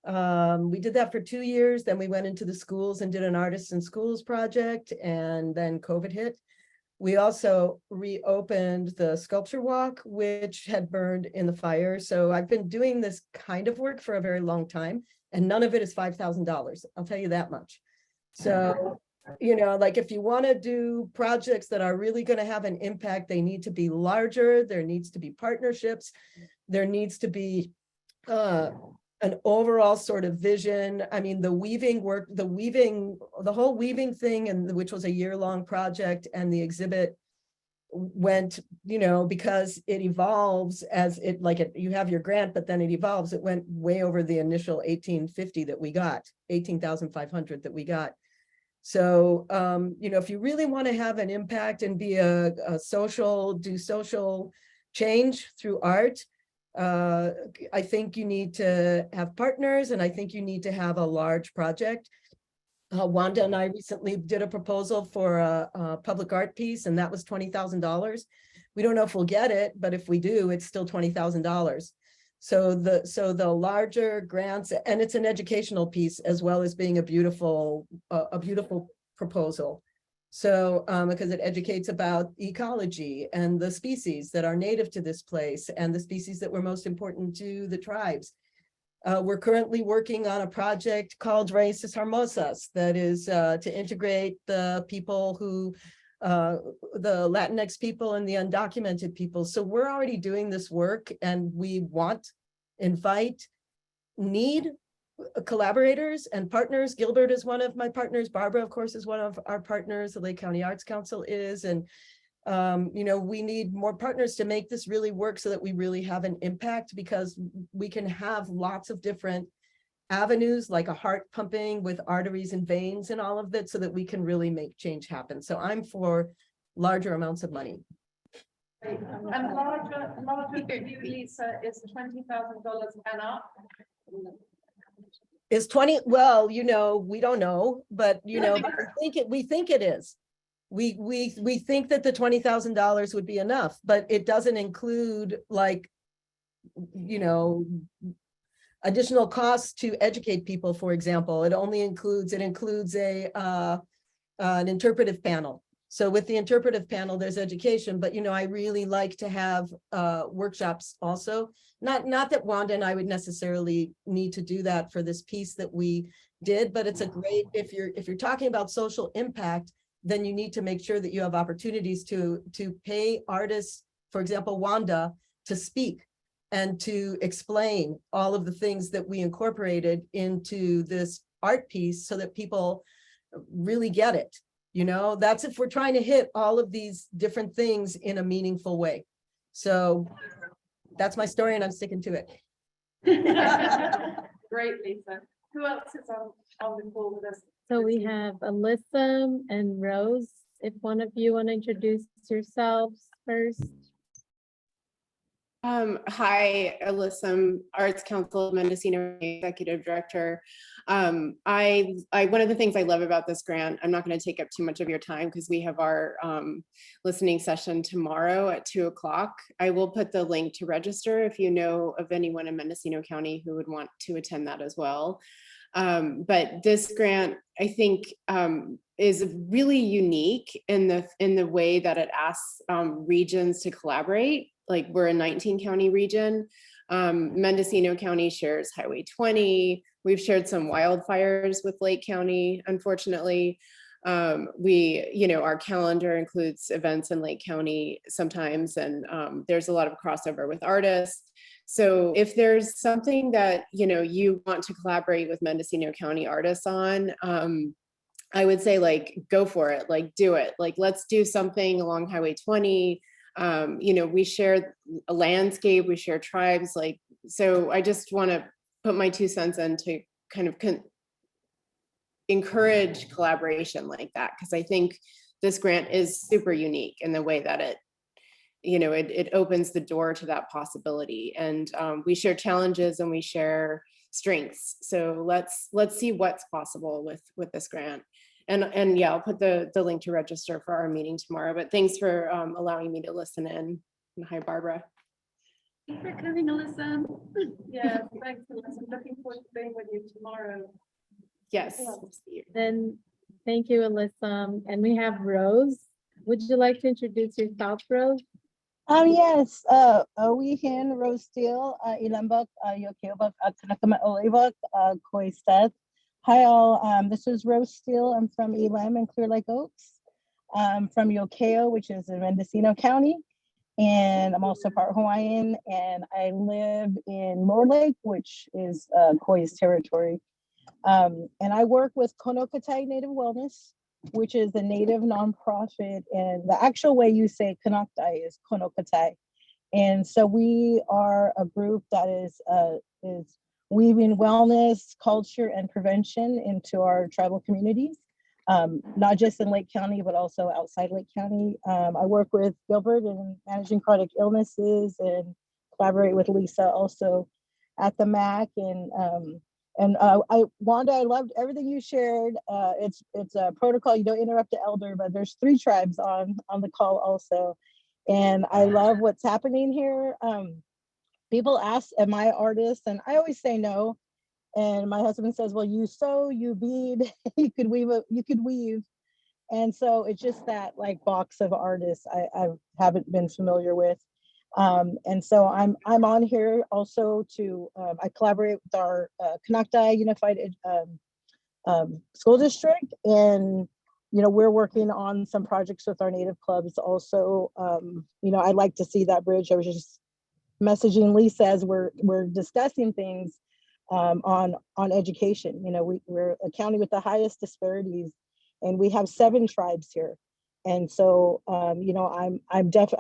We did that for 2 years. Then we went into the schools and did an Artists in Schools project, and then COVID hit. We also reopened the sculpture walk, which had burned in the fire. So I've been doing this kind of work for a very long time, and none of it is $5,000. I'll tell you that much. So, you know, like if you want to do projects that are really going to have an impact, they need to be larger. There needs to be partnerships. There needs to be an overall sort of vision. I mean, the weaving work, the whole weaving thing, and which was a year-long project, and the exhibit went, you know, because it evolves as it, like it, you have your grant, but then it evolves. It went way over the initial 1850 that we got, 18,500 that we got. So, you know, if you really want to have an impact and be do social change through art, I think you need to have partners, and I think you need to have a large project. Wanda and I recently did a proposal for a public art piece, and that was $20,000. We don't know if we'll get it, but if we do, it's still $20,000. So the larger grants, and it's an educational piece as well as being a beautiful proposal. So because it educates about ecology and the species that are native to this place and the species that were most important to the tribes. We're currently working on a project called Raíces Hermosas that is to integrate the people who, the Latinx people and the undocumented people. So we're already doing this work, and we need collaborators and partners. Gilbert is one of my partners. Barbara, of course, is one of our partners. The Lake County Arts Council is, and you know, we need more partners to make this really work so that we really have an impact, because we can have lots of different avenues, like a heart pumping with arteries and veins and all of that, so that we can really make change happen. So I'm for larger amounts of money. And larger for you, Lisa, is $20,000 and up. Is 20, well, you know, we don't know, but you know, we think it is. We think that the $20,000 would be enough, but it doesn't include, like, you know, additional costs to educate people, for example. It includes an interpretive panel. So with the interpretive panel, there's education, but you know, I really like to have workshops also. Not that Wanda and I would necessarily need to do that for this piece that we did, but it's a great, if you're talking about social impact, then you need to make sure that you have opportunities to pay artists, for example, Wanda, to speak and to explain all of the things that we incorporated into this art piece so that people really get it. You know, that's if we're trying to hit all of these different things in a meaningful way. So that's my story, and I'm sticking to it. Great, Lisa. Who else is on the call with us? So we have Alyssa and Rose. If one of you want to introduce yourselves first. Hi, Alyssa, I'm Arts Council of Mendocino Executive Director. One of the things I love about this grant, I'm not going to take up too much of your time because we have our listening session tomorrow at 2:00. I will put the link to register if you know of anyone in Mendocino County who would want to attend that as well. But this grant, I think, is really unique in the way that it asks regions to collaborate. Like we're a 19 county region. Mendocino County shares Highway 20. We've shared some wildfires with Lake County, unfortunately. Our calendar includes events in Lake County sometimes, and there's a lot of crossover with artists. So if there's something that, you want to collaborate with Mendocino County artists on, I would say go for it, do it. Let's do something along Highway 20. We share a landscape, we share tribes, so I just want to put my 2 cents in to kind of encourage collaboration like that, because I think this grant is super unique in the way that it opens the door to that possibility. And we share challenges and we share strengths. So let's see what's possible with this grant. And yeah, I'll put the link to register for our meeting tomorrow, but thanks for allowing me to listen in. And hi, Barbara. Thanks for coming, Alyssa. Yeah, thanks, Alyssa. Looking forward to being with you tomorrow. Yes. Then, thank you, Alyssa. And we have Rose. Would you like to introduce yourself, Rose? Yes, we here Rose Steele, Ilambok, Yokeobok, Kanakama Olebok, Koi Seth. Hi all, this is Rose Steele. I'm from Elam and Clear Lake Oaks. I'm from Yokeo, which is in Mendocino County. And I'm also part Hawaiian, and I live in Moore Lake, which is Koi's territory. And I work with Konokatai Native Wellness, which is a Native nonprofit, and the actual way you say Kanaktai is Konokatai. And so we are a group that is weaving wellness, culture, and prevention into our tribal communities, not just in Lake County, but also outside Lake County. I work with Gilbert in managing chronic illnesses and collaborate with Lisa also at the MAC. Wanda, I loved everything you shared. It's a protocol, you don't interrupt the elder, but there's 3 tribes on the call also. And I love what's happening here. People ask, am I an artist? And I always say no. And my husband says, well, you sew, you bead, you could weave. And so it's just that box of artists I haven't been familiar with. And so I'm on here also to, I collaborate with our Kanaktai Unified School District. And, we're working on some projects with our Native clubs also. I'd like to see that bridge. I was just messaging Lisa as we're discussing things on education. We're a county with the highest disparities, and we have 7 tribes here. And so, I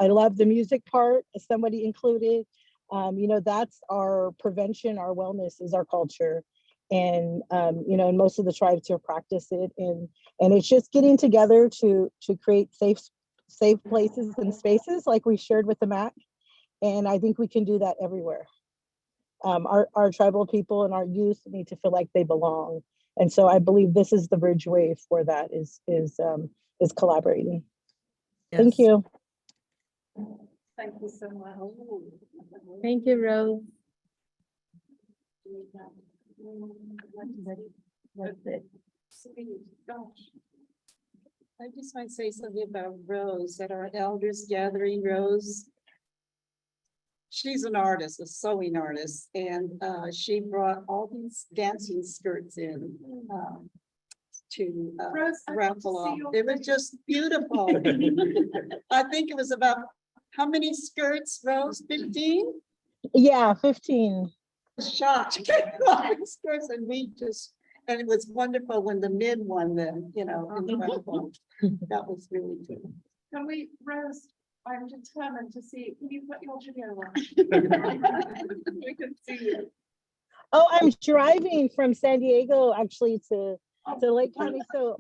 love the music part, as somebody included. That's our prevention, our wellness is our culture. And, and most of the tribes here practice it. And it's just getting together to create safe places and spaces like we shared with the MAC. And I think we can do that everywhere. Our tribal people and our youth need to feel like they belong. And so I believe this is the bridgeway for that is collaborating. Yes. Thank you. Thank you so much. Thank you, Rose. That's it. Gosh. I just want to say something about Rose at our elders gathering. Rose, she's an artist, a sewing artist, and she brought all these dancing skirts in to raffle off. It was just beautiful. I think it was about how many skirts, Rose? 15? Yeah, 15. Shocked. Skirts, and it was wonderful when the men won them, incredible. That was really good. Can we, Rose, I'm determined to see, can you put your video on? We can see you. Oh, I'm driving from San Diego actually to Lake County. So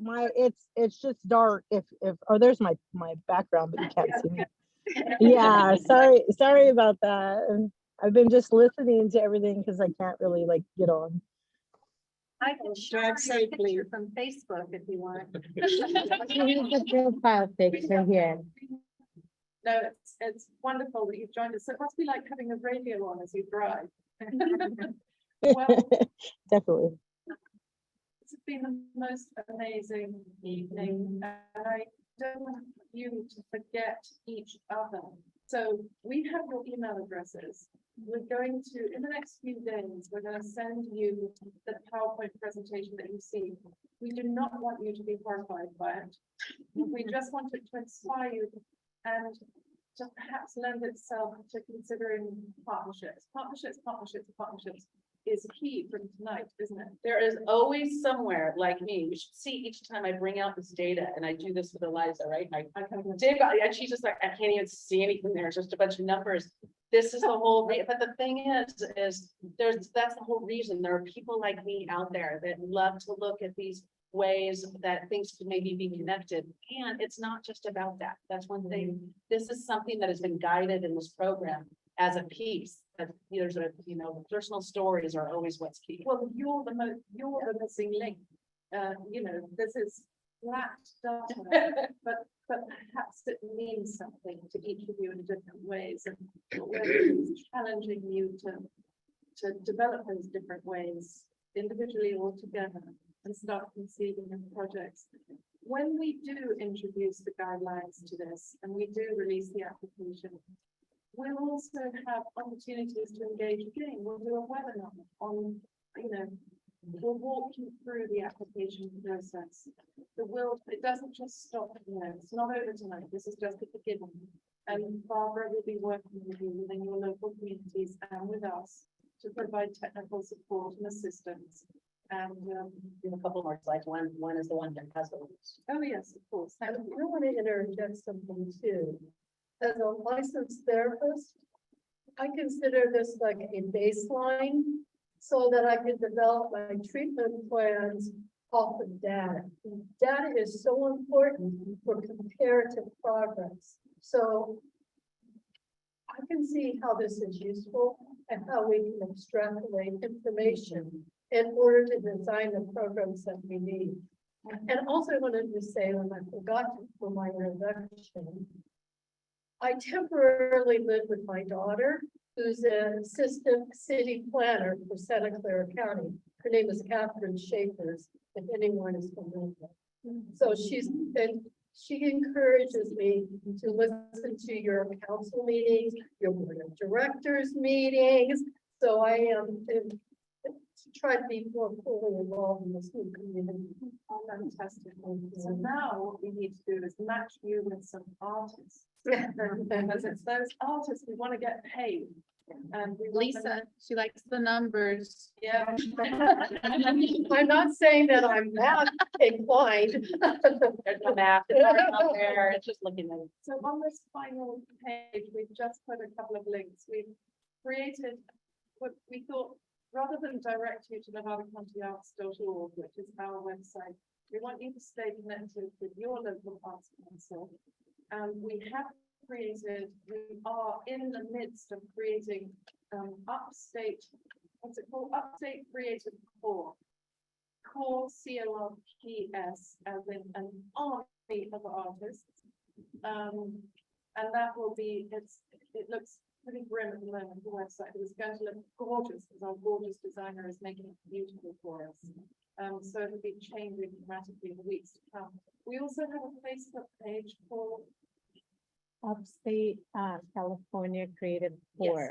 it's just dark oh, there's my background, but you can't see me. Yeah, sorry about that. And I've been just listening to everything because I can't really like get on. I can share your picture from Facebook if you want. Here's the profile picture here. No, it's wonderful that you've joined us. It must be like having a radio on as you drive. Well, Definitely. it's been the most amazing evening, and I don't want you to forget each other. So we have your email addresses. We're going to, in the next few days, we're going to send you the PowerPoint presentation that you see. We do not want you to be horrified by it. We just want it to inspire you and to perhaps lend itself to considering partnerships. Partnerships is key from tonight, isn't it? There is always somewhere like me. You should see each time I bring out this data, and I do this with Eliza, right? And she's just like, I can't even see anything there. It's just a bunch of numbers. This is the whole, but the thing is that's the whole reason. There are people like me out there that love to look at these ways that things could maybe be connected. And it's not just about that. That's one thing. This is something that has been guided in this program as a piece. There's personal stories are always what's key. Well, you're the missing link. This is flat data, but perhaps it means something to each of you in different ways, and we're challenging you to develop those different ways individually or together and start conceiving of projects. When we do introduce the guidelines to this and we do release the application, we'll also have opportunities to engage again. We'll do a webinar on, we'll walk you through the application process. It doesn't just stop, it's not over tonight. This is just the beginning. And Barbara will be working with you within your local communities and with us to provide technical support and assistance. And a couple more slides. One is the one that has the links. Oh, yes, of course. I want to interject something too. As a licensed therapist, I consider this like a baseline so that I can develop my treatment plans off of data. Data is so important for comparative progress. So I can see how this is useful and how we can extrapolate information in order to design the programs that we need. And also I wanted to say, when I forgot to for my introduction, I temporarily live with my daughter, who's an assistant city planner for Santa Clara County. Her name is Catherine Shapers, if anyone is familiar. So she encourages me to listen to your council meetings, your board of directors meetings. So I am to try to be more fully involved in this new community. Oh, fantastic. So now what we need to do is match you with some artists. Because it's those artists we want to get paid. And Lisa, she likes the numbers. Yeah. I'm not saying that I'm math inclined. There's no math, it's already out there, it's just looking at it. So on this final page, we've just put a couple of links. We've created what we thought, rather than direct you to NevadaCountyArts.org, which is our website, we want you to stay connected with your local arts council. We are in the midst of creating Upstate, what's it called? Upstate Creative Core. Core, CORPS, as in an army of artists. And that will be, it looks pretty grim at the moment, the website. It's going to look gorgeous because our gorgeous designer is making it beautiful for us. So it'll be changing dramatically in the weeks to come. We also have a Facebook page called Upstate California Creative Core.